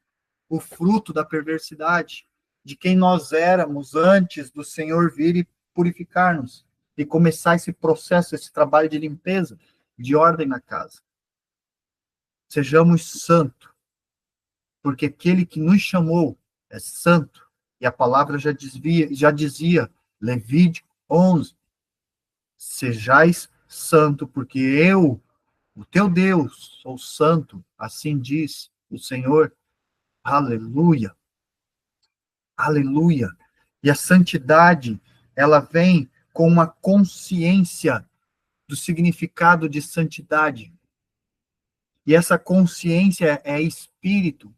o fruto da perversidade, de quem nós éramos antes do Senhor vir e purificar-nos e começar esse processo, esse trabalho de limpeza, de ordem na casa. Sejamos santos, porque aquele que nos chamou é santo, e a palavra já dizia, Levítico 11, sejais santo, porque eu, o teu Deus, sou santo, assim diz o Senhor. Aleluia, aleluia. E a santidade, ela vem com uma consciência do significado de santidade. E essa consciência é espírito.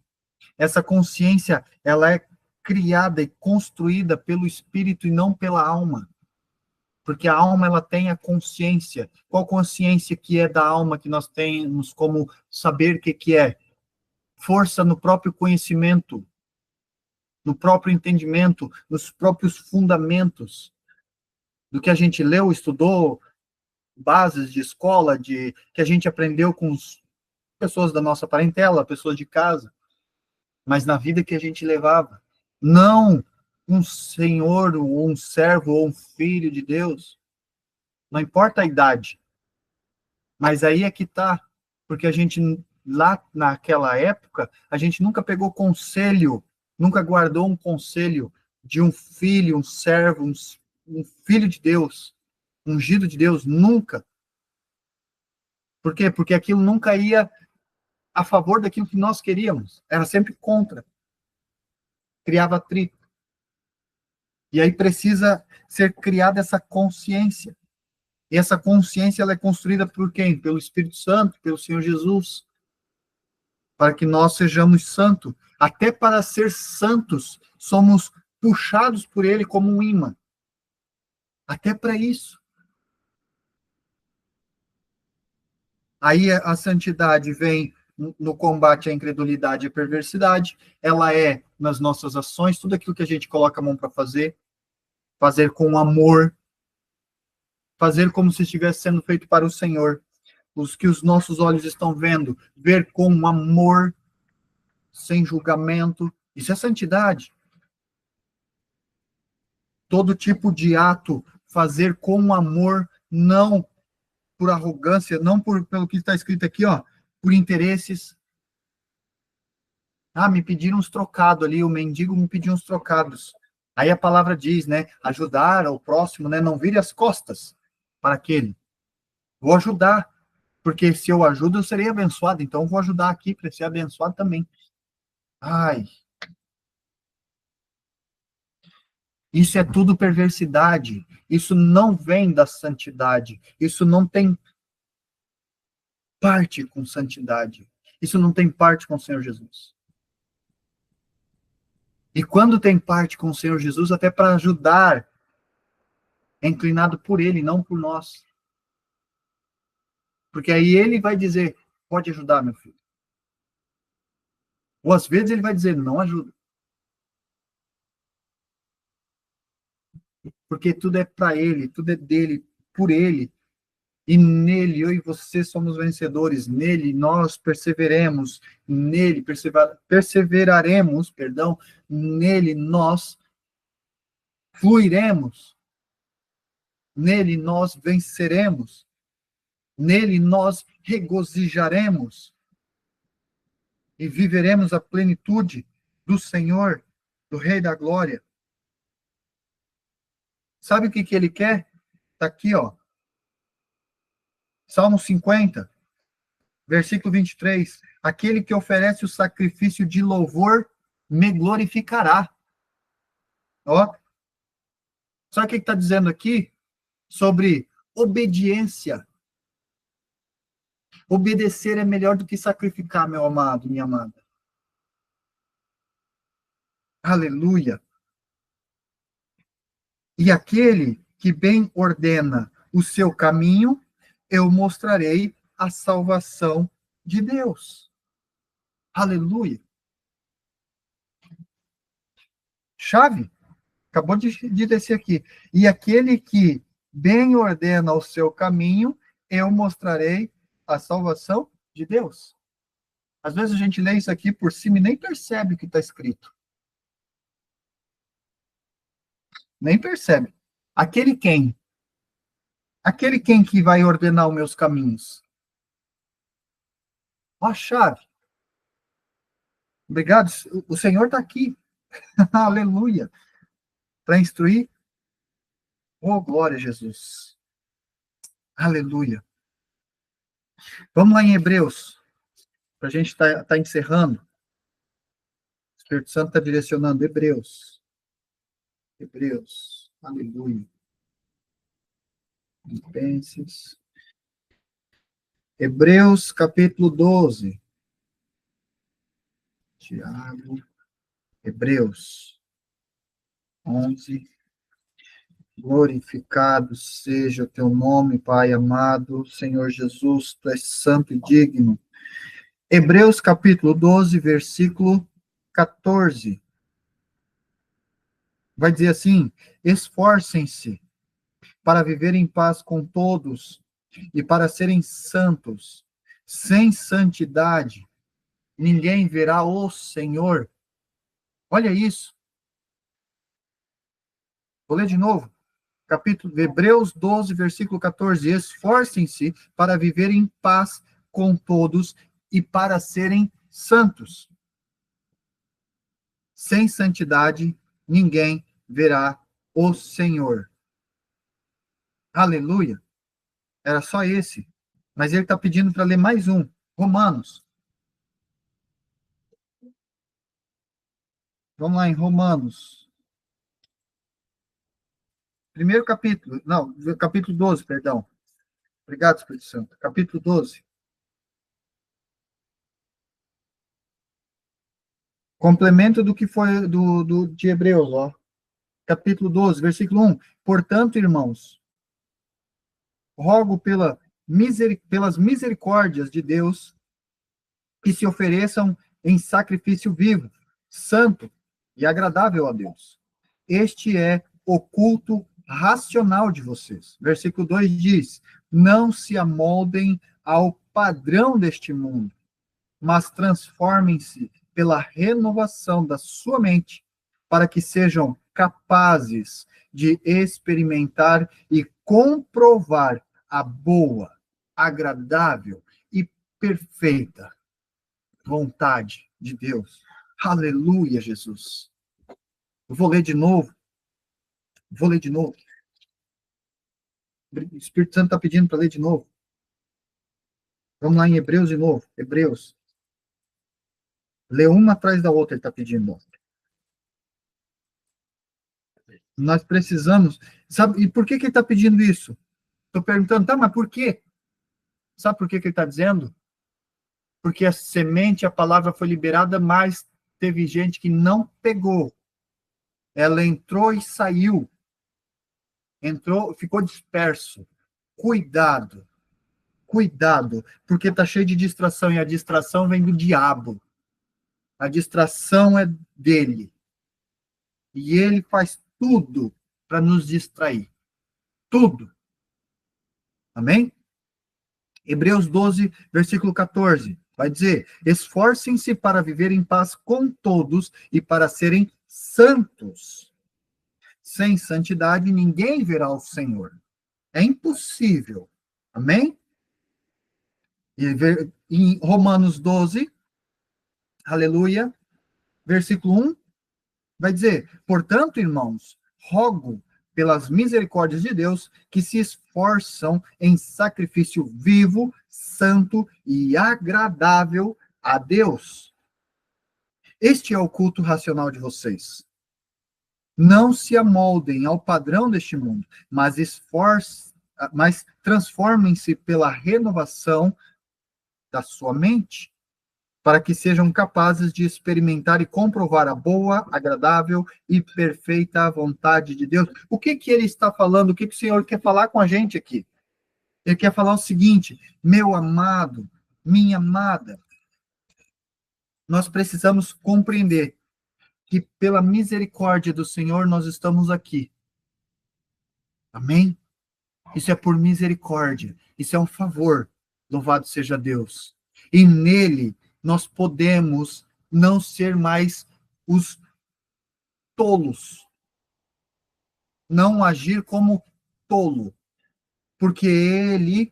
Essa consciência, ela é criada e construída pelo espírito e não pela alma. Porque a alma, ela tem a consciência. Qual consciência que é da alma que nós temos como saber o que é? Força no próprio conhecimento, no próprio entendimento, nos próprios fundamentos do que a gente leu, estudou, bases de escola, que a gente aprendeu com pessoas da nossa parentela, pessoas de casa, mas na vida que a gente levava. Não um senhor, ou um servo, ou um filho de Deus. Não importa a idade. Mas aí é que está. Porque a gente, lá naquela época, a gente nunca pegou conselho, nunca guardou um conselho de um filho, um servo, um filho de Deus, ungido de Deus, nunca. Por quê? Porque aquilo nunca ia a favor daquilo que nós queríamos. Era sempre contra. Criava atrito. E aí precisa ser criada essa consciência. E essa consciência ela é construída por quem? Pelo Espírito Santo, pelo Senhor Jesus. Para que nós sejamos santos. Até para ser santos, somos puxados por Ele como um imã. Até para isso. Aí a santidade vem no combate à incredulidade e à perversidade. Ela é nas nossas ações, tudo aquilo que a gente coloca a mão para fazer. Fazer com amor. Fazer como se estivesse sendo feito para o Senhor. Os que os nossos olhos estão vendo, ver com amor, sem julgamento. Isso é santidade. Todo tipo de ato, fazer com amor, não por arrogância, não pelo que está escrito aqui, ó, por interesses. Ah, me pediram uns trocados ali, o mendigo me pediu uns trocados. Aí a palavra diz, né, ajudar ao próximo, né, não vire as costas para aquele. Vou ajudar, porque se eu ajudo, eu serei abençoado, então vou ajudar aqui para ser abençoado também. Ai, isso é tudo perversidade. Isso não vem da santidade. Isso não tem parte com santidade. Isso não tem parte com o Senhor Jesus. E quando tem parte com o Senhor Jesus, até para ajudar, é inclinado por Ele, não por nós. Porque aí Ele vai dizer, pode ajudar, meu filho. Ou às vezes ele vai dizer, não ajuda. Porque tudo é para ele, tudo é dele, por ele. E nele, eu e você somos vencedores. Nele nós perseveremos. Nele perseveraremos, perdão. Nele nós fluiremos. Nele nós venceremos. Nele nós regozijaremos e viveremos a plenitude do Senhor, do Rei da Glória. Sabe o que que ele quer? Está aqui, ó. Salmo 50, versículo 23. Aquele que oferece o sacrifício de louvor me glorificará. Ó. Sabe o que está dizendo aqui? Sobre obediência. Obedecer é melhor do que sacrificar, meu amado, minha amada. Aleluia. E aquele que bem ordena o seu caminho, eu mostrarei a salvação de Deus. Aleluia. Chave. Acabou de descer aqui. E aquele que bem ordena o seu caminho, eu mostrarei a salvação de Deus. Às vezes a gente lê isso aqui por cima e nem percebe o que está escrito. Nem percebe. Aquele quem? Aquele quem que vai ordenar os meus caminhos? Ó, a chave. Obrigado. O Senhor está aqui. Aleluia. Para instruir. Oh, glória a Jesus. Aleluia. Vamos lá em Hebreus. Para a gente tá encerrando. O Espírito Santo está direcionando. Hebreus. Hebreus. Aleluia. Filipenses. Hebreus, capítulo 12. Tiago. Hebreus 11. Glorificado seja o teu nome, Pai amado, Senhor Jesus, tu és santo e digno. Hebreus capítulo 12, versículo 14. Vai dizer assim: esforcem-se para viver em paz com todos e para serem santos. Sem santidade, ninguém verá o Senhor. Olha isso. Vou ler de novo. Capítulo de Hebreus 12, versículo 14. Esforcem-se para viver em paz com todos e para serem santos. Sem santidade, ninguém verá o Senhor. Aleluia. Era só esse. Mas ele está pedindo para ler mais um. Romanos. Vamos lá em Romanos. Primeiro capítulo. Não, capítulo 12, perdão. Obrigado, Espírito Santo. Capítulo 12. Complemento do que foi de Hebreus, ó. Capítulo 12, versículo 1. Portanto, irmãos, rogo pelas misericórdias de Deus que se ofereçam em sacrifício vivo, santo e agradável a Deus. Este é o culto racional de vocês. Versículo 2 diz: não se amoldem ao padrão deste mundo, mas transformem-se pela renovação da sua mente, para que sejam capazes de experimentar e comprovar a boa, agradável e perfeita vontade de Deus. Aleluia, Jesus. Eu vou ler de novo. Vou ler de novo. O Espírito Santo está pedindo para ler de novo. Vamos lá em Hebreus de novo. Hebreus. Lê uma atrás da outra, ele está pedindo. Nós precisamos. Sabe, e por que ele está pedindo isso? Estou perguntando, tá, mas por quê? Sabe por que ele está dizendo? Porque a semente, a palavra foi liberada, mas teve gente que não pegou. Ela entrou e saiu. Entrou, ficou disperso. Cuidado. Cuidado, porque está cheio de distração, e a distração vem do diabo. A distração é dele. E ele faz tudo para nos distrair. Tudo. Amém? Hebreus 12, versículo 14. Vai dizer: esforcem-se para viver em paz com todos e para serem santos. Sem santidade, ninguém verá o Senhor. É impossível. Amém? E em Romanos 12, aleluia, versículo 1, vai dizer: portanto, irmãos, rogo pelas misericórdias de Deus que se esforçam em sacrifício vivo, santo e agradável a Deus. Este é o culto racional de vocês. Não se amoldem ao padrão deste mundo, mas transformem-se pela renovação da sua mente, para que sejam capazes de experimentar e comprovar a boa, agradável e perfeita vontade de Deus. O que que ele está falando? O que que o Senhor quer falar com a gente aqui? Ele quer falar o seguinte: meu amado, minha amada, nós precisamos compreender que pela misericórdia do Senhor nós estamos aqui. Amém? Isso é por misericórdia, isso é um favor. Louvado seja Deus. E nele nós podemos não ser mais os tolos, não agir como tolo, porque ele,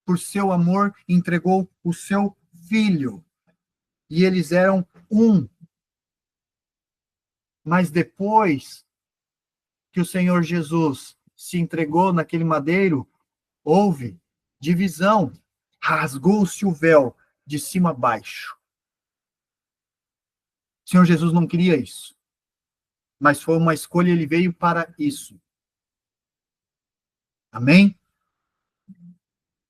por seu amor, entregou o seu filho, e eles eram um. Mas depois que o Senhor Jesus se entregou naquele madeiro, houve divisão, rasgou-se o véu de cima a baixo. O Senhor Jesus não queria isso, mas foi uma escolha, ele veio para isso. Amém?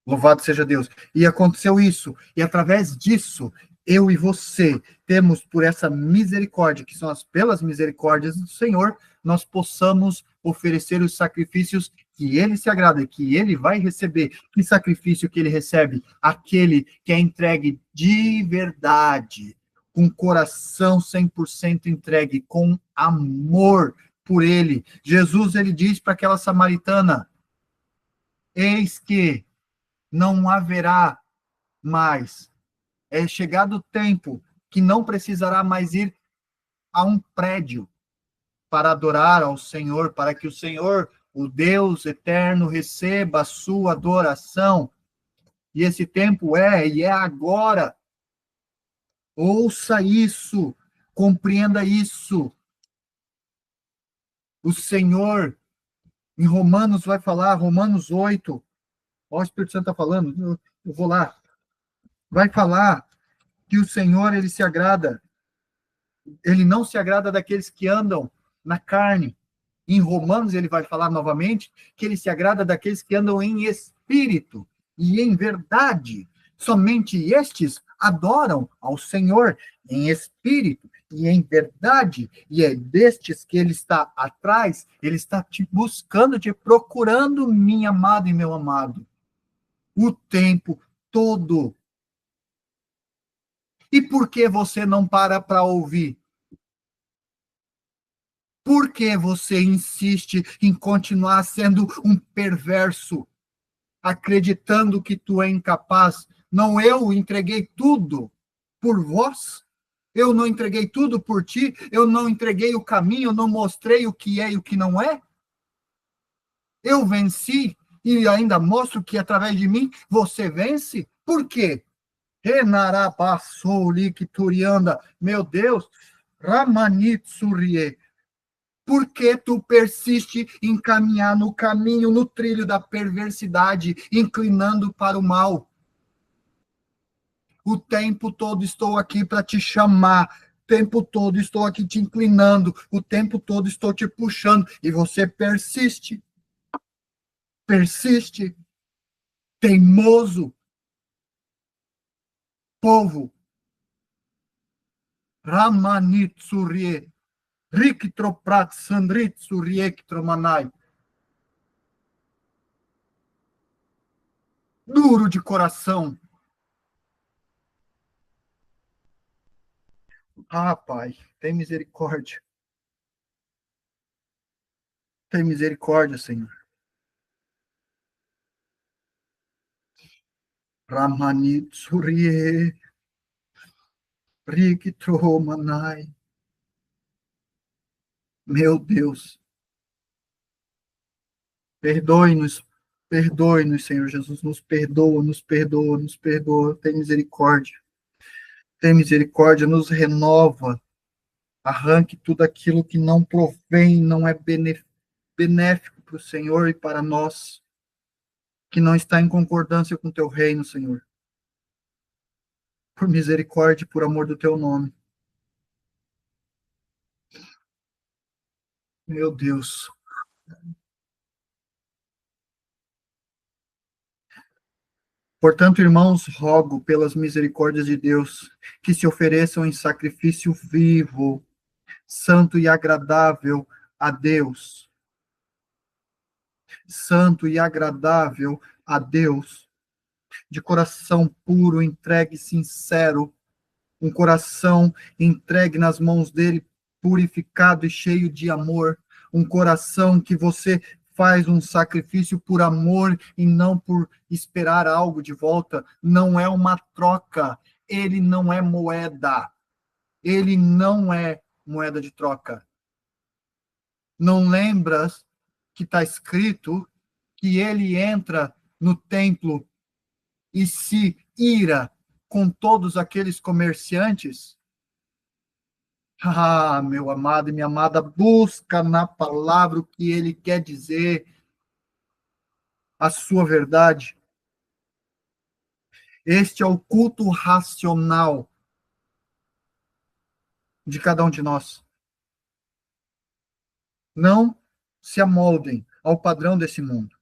Louvado seja Deus. E aconteceu isso, e através disso, eu e você temos, por essa misericórdia, que são as pelas misericórdias do Senhor, nós possamos oferecer os sacrifícios que ele se agrada, que ele vai receber. Que sacrifício que ele recebe? Aquele que é entregue de verdade, com coração 100% entregue, com amor por ele. Jesus, ele diz para aquela samaritana: eis que não haverá mais. É chegado o tempo que não precisará mais ir a um prédio para adorar ao Senhor, para que o Senhor, o Deus eterno, receba a sua adoração. E esse tempo e é agora. Ouça isso, compreenda isso. O Senhor, em Romanos, vai falar, Romanos 8, ó, o Espírito Santo está falando, eu vou lá. Vai falar que o Senhor, ele se agrada, ele não se agrada daqueles que andam na carne. Em Romanos, ele vai falar novamente que ele se agrada daqueles que andam em espírito e em verdade. Somente estes adoram ao Senhor em espírito e em verdade. E é destes que ele está atrás, ele está te buscando, te procurando, minha amada e meu amado, o tempo todo. E por que você não para ouvir? Por que você insiste em continuar sendo um perverso, acreditando que tu é incapaz? Não, eu entreguei tudo por vós? Eu não entreguei tudo por ti? Eu não entreguei o caminho, eu não mostrei o que é e o que não é? Eu venci e ainda mostro que através de mim você vence? Por quê? Renarabassoulikiturianda, meu Deus, Ramanitsurie. Por que tu persiste em caminhar no caminho, no trilho da perversidade, inclinando para o mal? O tempo todo estou aqui para te chamar, o tempo todo estou aqui te inclinando, o tempo todo estou te puxando, e você persiste, persiste, teimoso, povo. Ramanitsurie, Riktroprat Sandritsuriektromanai. Duro de coração. Ah, Pai, tem misericórdia. Tem misericórdia, Senhor. Ramanit Surye, Rikitromanai. Meu Deus, perdoe-nos, Senhor Jesus, nos perdoa, nos perdoa, nos perdoa. Tem misericórdia, nos renova. Arranque tudo aquilo que não provém, não é benéfico para o Senhor e para nós, que não está em concordância com o teu reino, Senhor. Por misericórdia e por amor do teu nome. Meu Deus. Portanto, irmãos, rogo pelas misericórdias de Deus que se ofereçam em sacrifício vivo, santo e agradável a Deus. Santo e agradável a Deus, de coração puro, entregue, sincero, um coração entregue nas mãos dele, purificado e cheio de amor, um coração que você faz um sacrifício por amor e não por esperar algo de volta, não é uma troca, ele não é moeda, ele não é moeda de troca. Não lembras que está escrito que ele entra no templo e se ira com todos aqueles comerciantes? Ah, meu amado e minha amada, busca na palavra o que ele quer dizer, a sua verdade. Este é o culto racional de cada um de nós. Não se amoldem ao padrão desse mundo.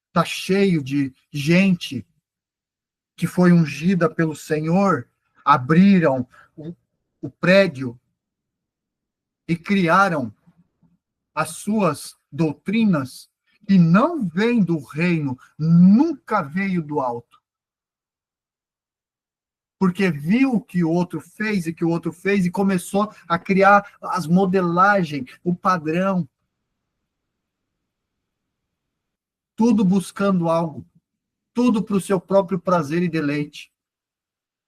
Está cheio de gente que foi ungida pelo Senhor, abriram o prédio e criaram as suas doutrinas que não vêm do reino, nunca veio do alto. Porque viu o que o outro fez e que o outro fez e começou a criar as modelagens, o padrão, tudo buscando algo, tudo para o seu próprio prazer e deleite.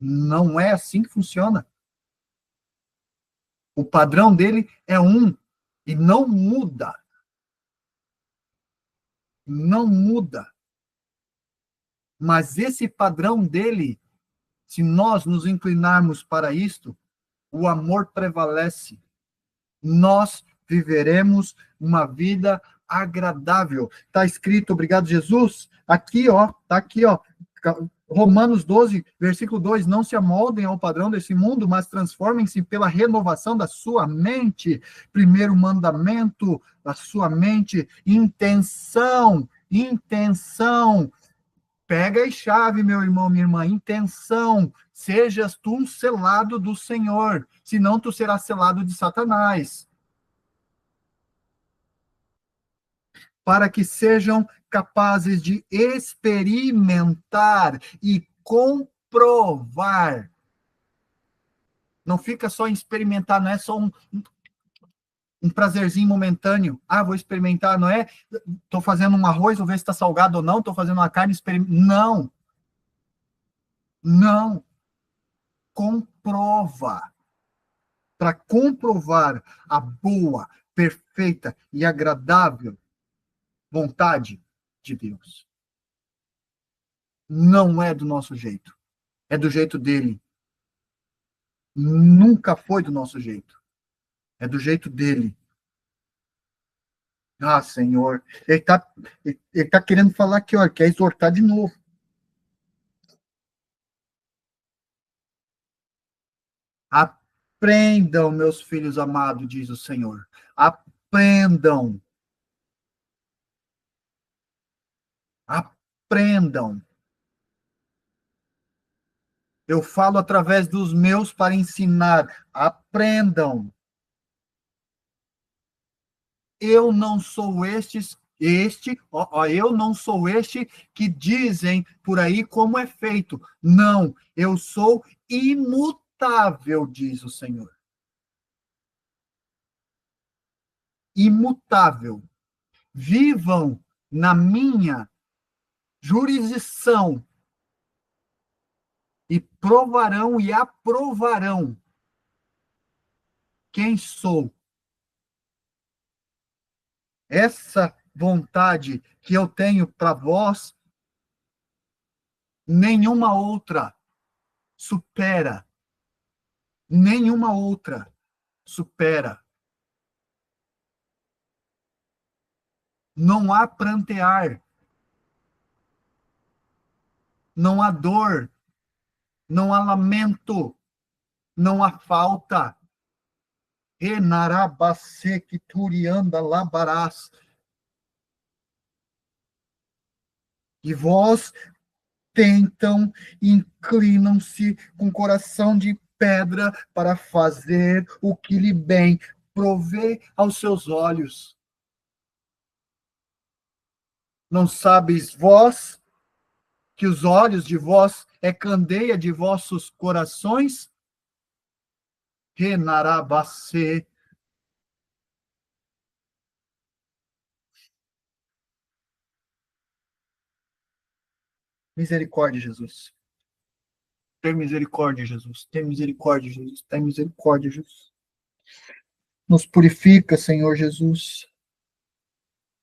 Não é assim que funciona. O padrão dele é um e não muda. Não muda. Mas esse padrão dele, se nós nos inclinarmos para isto, o amor prevalece. Nós viveremos uma vida agradável. Está escrito, obrigado, Jesus. Aqui, ó, está aqui, ó. Romanos 12, versículo 2, não se amoldem ao padrão desse mundo, mas transformem-se pela renovação da sua mente. Primeiro mandamento da sua mente, intenção, intenção. Pega a chave, meu irmão, minha irmã, intenção. Sejas tu um selado do Senhor, senão tu serás selado de Satanás. Para que sejam capazes de experimentar e comprovar. Não fica só em experimentar, não é só um prazerzinho momentâneo. Ah, vou experimentar, não é? Estou fazendo um arroz, vou ver se está salgado ou não. Estou fazendo uma carne, não. Não. Comprova. Para comprovar a boa, perfeita e agradável vontade de Deus. Não é do nosso jeito. É do jeito dele. Nunca foi do nosso jeito. É do jeito dele. Ah, Senhor. Ele tá querendo falar aqui, ó, quer exortar de novo. Aprendam, meus filhos amados, diz o Senhor. Aprendam. Aprendam. Eu falo através dos meus para ensinar. Aprendam. Eu não sou estes Eu não sou este que dizem por aí como é feito. Não, eu sou imutável, diz o Senhor. Imutável. Vivam na minha jurisdição e provarão e aprovarão quem sou. Essa vontade que eu tenho para vós, nenhuma outra supera. Nenhuma outra supera. Não há prantear, não há dor, não há lamento, não há falta. Enarabasecturianda labarás. E vós tentam, inclinam-se com coração de pedra para fazer o que lhe bem provê aos seus olhos. Não sabes vós que os olhos de vós é candeia de vossos corações? Renarabacê. Misericórdia, Jesus. Tem misericórdia, Jesus. Tem misericórdia, Jesus. Tem misericórdia, Jesus. Nos purifica, Senhor Jesus.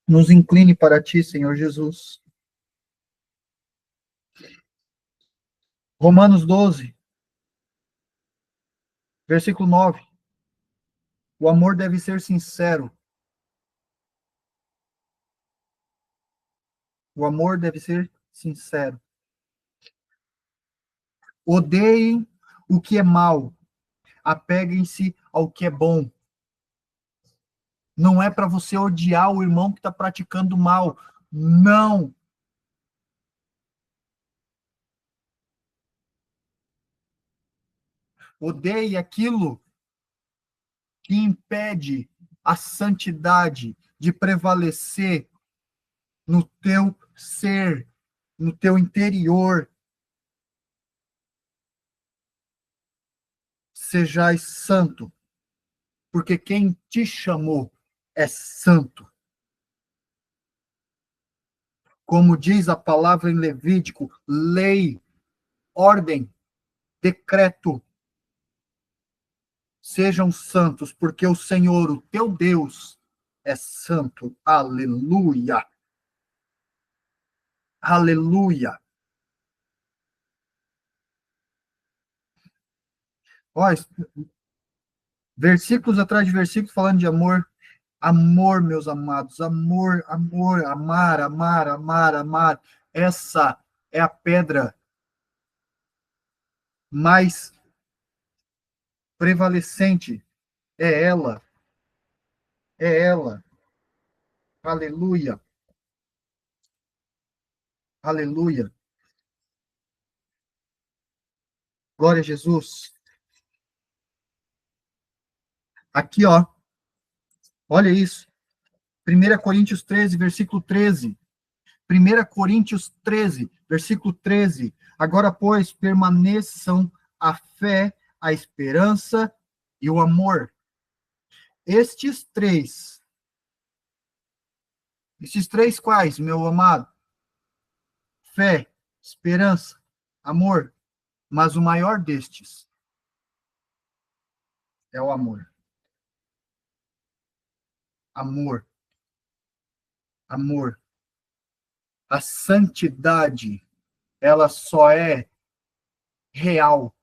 Nos incline para ti, Senhor Jesus. Romanos 12, versículo 9. O amor deve ser sincero. O amor deve ser sincero. Odeiem o que é mal. Apeguem-se ao que é bom. Não é para você odiar o irmão que está praticando mal. Não. Odeie aquilo que impede a santidade de prevalecer no teu ser, no teu interior. Sejais santo, porque quem te chamou é santo. Como diz a palavra em Levítico, lei, ordem, decreto. Sejam santos, porque o Senhor, o teu Deus, é santo. Aleluia. Aleluia. Ó, versículos atrás de versículos falando de amor. Amor, meus amados, amor, amor, amar, amar, amar, amar. Essa é a pedra mais prevalecente. É ela, é ela. Aleluia, aleluia. Glória a Jesus. Aqui, ó, olha isso. 1 Coríntios 13, versículo 13. 1 Coríntios 13, versículo 13. Agora, pois, permaneçam a fé, a esperança e o amor. Estes três quais, meu amado? Fé, esperança, amor. Mas o maior destes é o amor. Amor. Amor. A santidade, ela só é real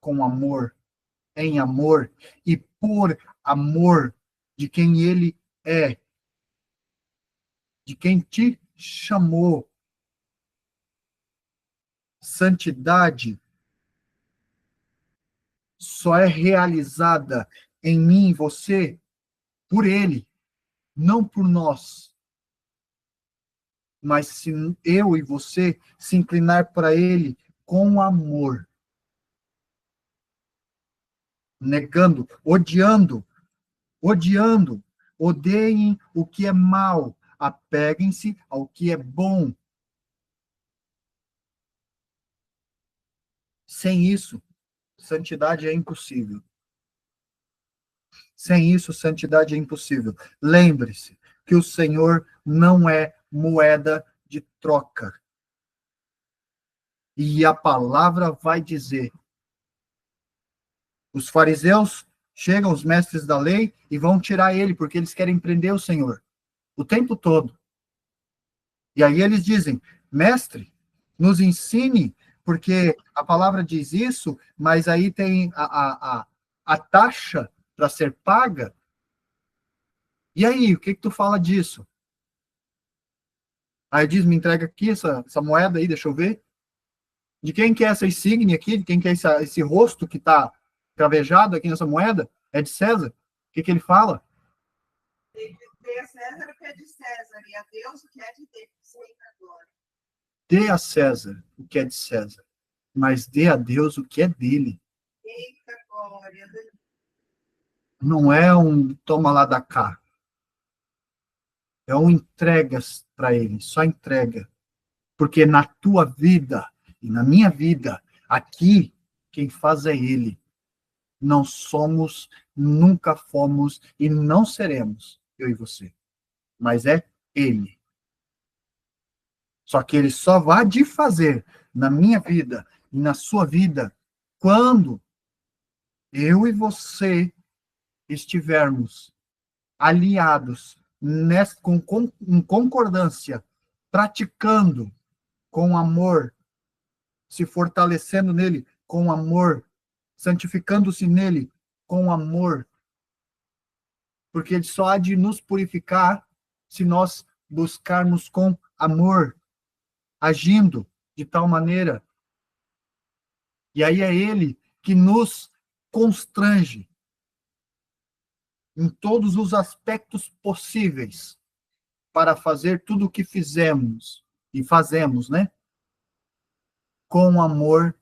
com amor, em amor e por amor de quem ele é, de quem te chamou. Santidade só é realizada em mim e você por ele, não por nós. Mas se eu e você se inclinar para ele com amor, negando, odiando, Odeiem o que é mal, apeguem-se ao que é bom. Sem isso, santidade é impossível. Sem isso, santidade é impossível. Lembre-se que o Senhor não é moeda de troca. E a palavra vai dizer: os fariseus chegam, os mestres da lei, e vão tirar ele, porque eles querem prender o Senhor o tempo todo. E aí eles dizem: mestre, nos ensine, porque a palavra diz isso, mas aí tem a taxa para ser paga. E aí, o que tu fala disso? Aí diz: me entrega aqui essa moeda aí, deixa eu ver. De quem que é essa insígnia aqui? De quem que é esse rosto que está cravejado aqui nessa moeda? É de César? O que ele fala? Dê a César o que é de César, e a Deus o que é de Deus. Dê a César o que é de César, mas dê a Deus o que é dele. Eita, glória. Não é um toma lá da cá. É um entregas para ele, só entrega. Porque na tua vida e na minha vida, aqui, quem faz é ele. Não somos, nunca fomos e não seremos, eu e você. Mas é ele. Só que ele só vai de fazer na minha vida e na sua vida quando eu e você estivermos aliados em concordância, praticando com amor, se fortalecendo nele com amor, santificando-se nele com amor, porque ele só há de nos purificar se nós buscarmos com amor, agindo de tal maneira. E aí é ele que nos constrange em todos os aspectos possíveis para fazer tudo o que fizemos e fazemos, né? Com amor,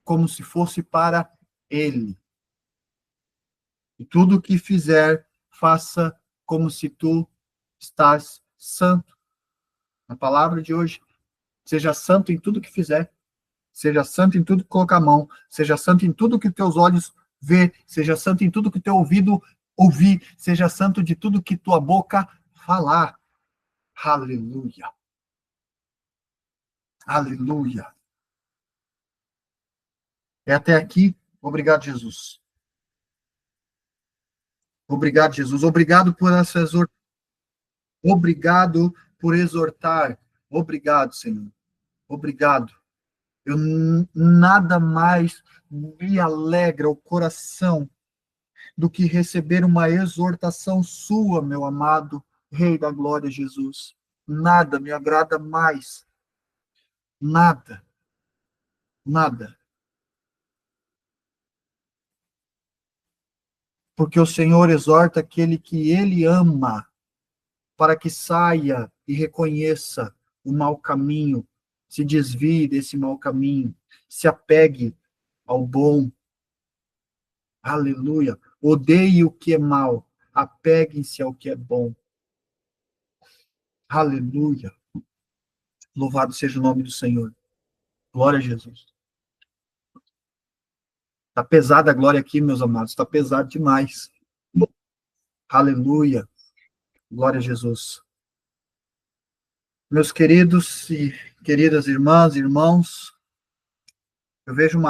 como se fosse para ele. E tudo o que fizer, faça como se tu estás santo. A palavra de hoje, seja santo em tudo que fizer, seja santo em tudo que colocar a mão, seja santo em tudo que teus olhos vê, seja santo em tudo que teu ouvido ouvir, seja santo de tudo que tua boca falar. Aleluia. Aleluia. É até aqui. Obrigado, Jesus. Obrigado, Jesus. Obrigado por essa exortação. Obrigado por exortar. Obrigado, Senhor. Obrigado. Eu nada mais me alegra o coração do que receber uma exortação sua, meu amado Rei da Glória, Jesus. Nada me agrada mais. Nada. Nada. Porque o Senhor exorta aquele que ele ama, para que saia e reconheça o mau caminho, se desvie desse mau caminho, se apegue ao bom. Aleluia. Odeie o que é mal, apeguem-se ao que é bom. Aleluia. Louvado seja o nome do Senhor. Glória a Jesus. Está pesada a glória aqui, meus amados. Está pesado demais. Aleluia. Glória a Jesus. Meus queridos e queridas irmãs e irmãos, eu vejo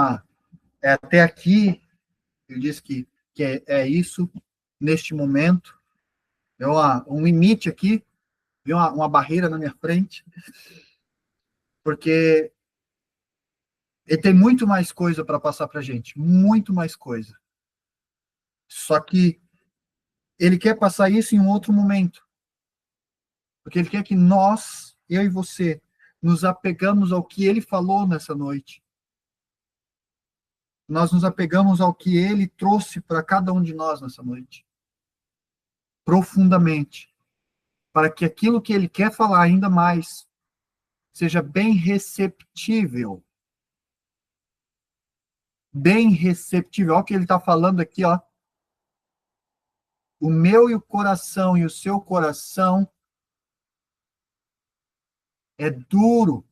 até aqui, ele diz que é isso, neste momento. É um limite aqui, vem uma barreira na minha frente, porque ele tem muito mais coisa para passar para a gente, muito mais coisa. Só que ele quer passar isso em um outro momento, porque ele quer que nós, eu e você, nos apegamos ao que ele falou nessa noite. Nós nos apegamos ao que ele trouxe para cada um de nós nessa noite, profundamente, para que aquilo que ele quer falar ainda mais seja bem receptível. Bem receptível. Olha o que ele está falando aqui, ó. o meu e o coração e o seu coração é duro.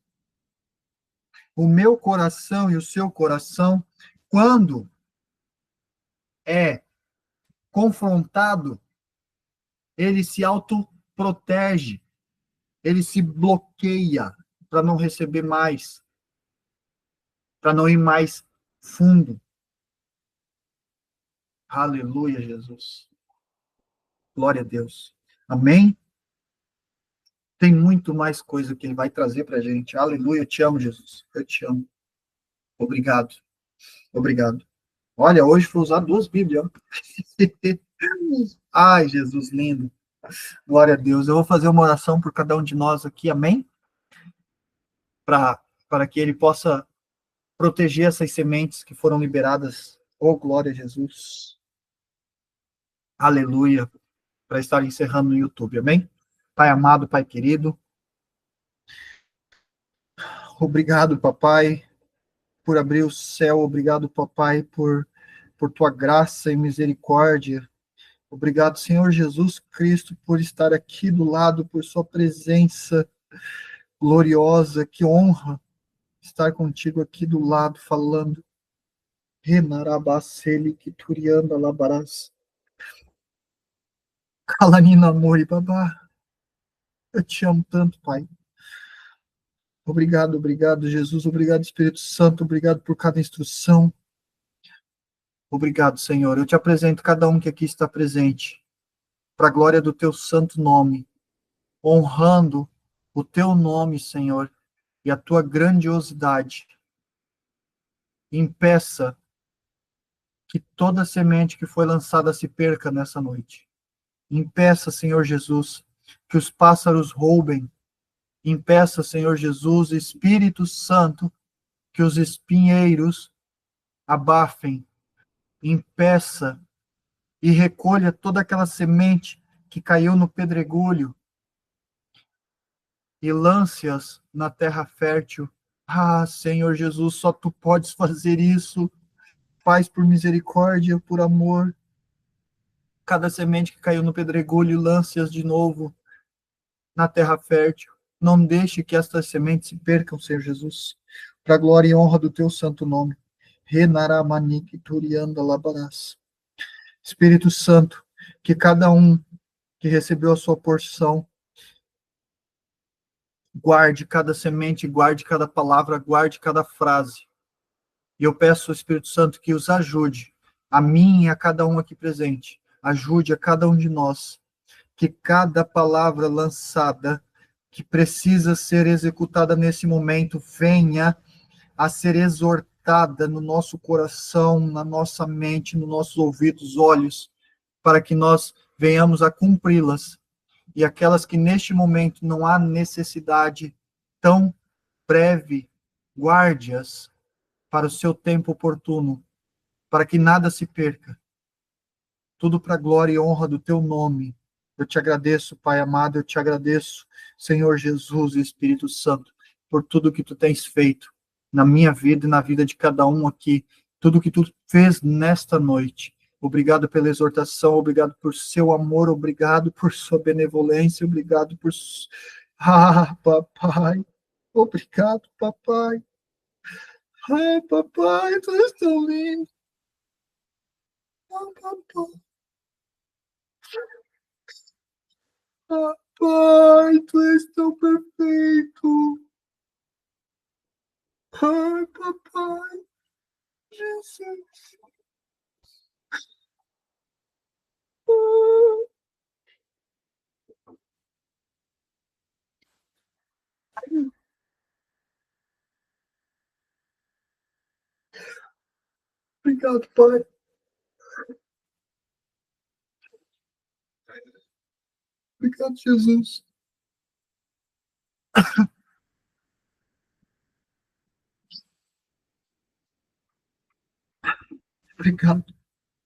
O meu coração e o seu coração, quando é confrontado, ele se autoprotege, ele se bloqueia para não receber mais, para não ir mais fundo. Aleluia, Jesus. Glória a Deus. Amém? Tem muito mais coisa que ele vai trazer para a gente. Aleluia, eu te amo, Jesus. Eu te amo. Obrigado. Obrigado. Olha, hoje foi usar 2 Bíblias. Ai, Jesus lindo. Glória a Deus. Eu vou fazer uma oração por cada um de nós aqui, amém? Para que ele possa proteger essas sementes que foram liberadas. Oh, glória a Jesus. Aleluia. Para estar encerrando no YouTube, amém? Pai amado, Pai querido. Obrigado, papai, por abrir o céu. Obrigado, papai, por tua graça e misericórdia. Obrigado, Senhor Jesus Cristo, por estar aqui do lado, por sua presença gloriosa. Que honra estar contigo aqui do lado, falando. Renarabaceli, Kiturianda, Labarás. Calanina, amor e babá. Eu te amo tanto, Pai. Obrigado, obrigado, Jesus. Obrigado, Espírito Santo. Obrigado por cada instrução. Obrigado, Senhor. Eu te apresento cada um que aqui está presente, para a glória do teu santo nome, honrando o teu nome, Senhor, e a tua grandiosidade. Impeça que toda semente que foi lançada se perca nessa noite. Impeça, Senhor Jesus, que os pássaros roubem. Impeça, Senhor Jesus, Espírito Santo, que os espinheiros abafem. Impeça e recolha toda aquela semente que caiu no pedregulho e lance-as na terra fértil. Ah, Senhor Jesus, só tu podes fazer isso. Faz por misericórdia, por amor. Cada semente que caiu no pedregulho, lance-as de novo na terra fértil. Não deixe que estas sementes se percam, Senhor Jesus, para a glória e honra do teu santo nome. Renaramaniki Turianda Labarás. Espírito Santo, que cada um que recebeu a sua porção, guarde cada semente, guarde cada palavra, guarde cada frase. E eu peço ao Espírito Santo que os ajude, a mim e a cada um aqui presente, ajude a cada um de nós, que cada palavra lançada, que precisa ser executada nesse momento, venha a ser exortada no nosso coração, na nossa mente, nos nossos ouvidos, olhos, para que nós venhamos a cumpri-las. E aquelas que neste momento não há necessidade tão breve, guarde-as para o seu tempo oportuno, para que nada se perca. Tudo para a glória e honra do teu nome. Eu te agradeço, Pai amado, eu te agradeço, Senhor Jesus e Espírito Santo, por tudo que tu tens feito na minha vida e na vida de cada um aqui, tudo que tu fez nesta noite. Obrigado pela exortação, obrigado por seu amor, obrigado por sua benevolência, obrigado por... Ah, papai, obrigado, papai. Ai, papai, tu és tão lindo. Ah, papai. Papai, tu és tão perfeito. Ai, papai, Jesus. Ah, obrigado, pai. Obrigado, Jesus. Obrigado,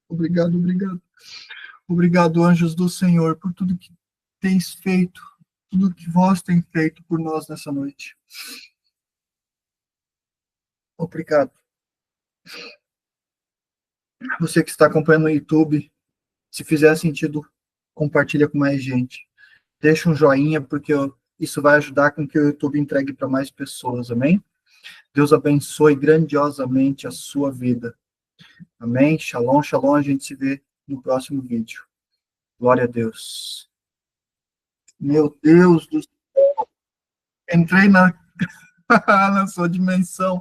obrigado, obrigado. Obrigado, anjos do Senhor, por tudo que tens feito, tudo que vós tem feito por nós nessa noite. Obrigado. Você que está acompanhando no YouTube, se fizer sentido compartilha com mais gente. Deixa um joinha, porque isso vai ajudar com que o YouTube entregue para mais pessoas, amém? Deus abençoe grandiosamente a sua vida. Amém? Shalom, shalom. A gente se vê no próximo vídeo. Glória a Deus. Meu Deus do céu. Entrei na sua dimensão.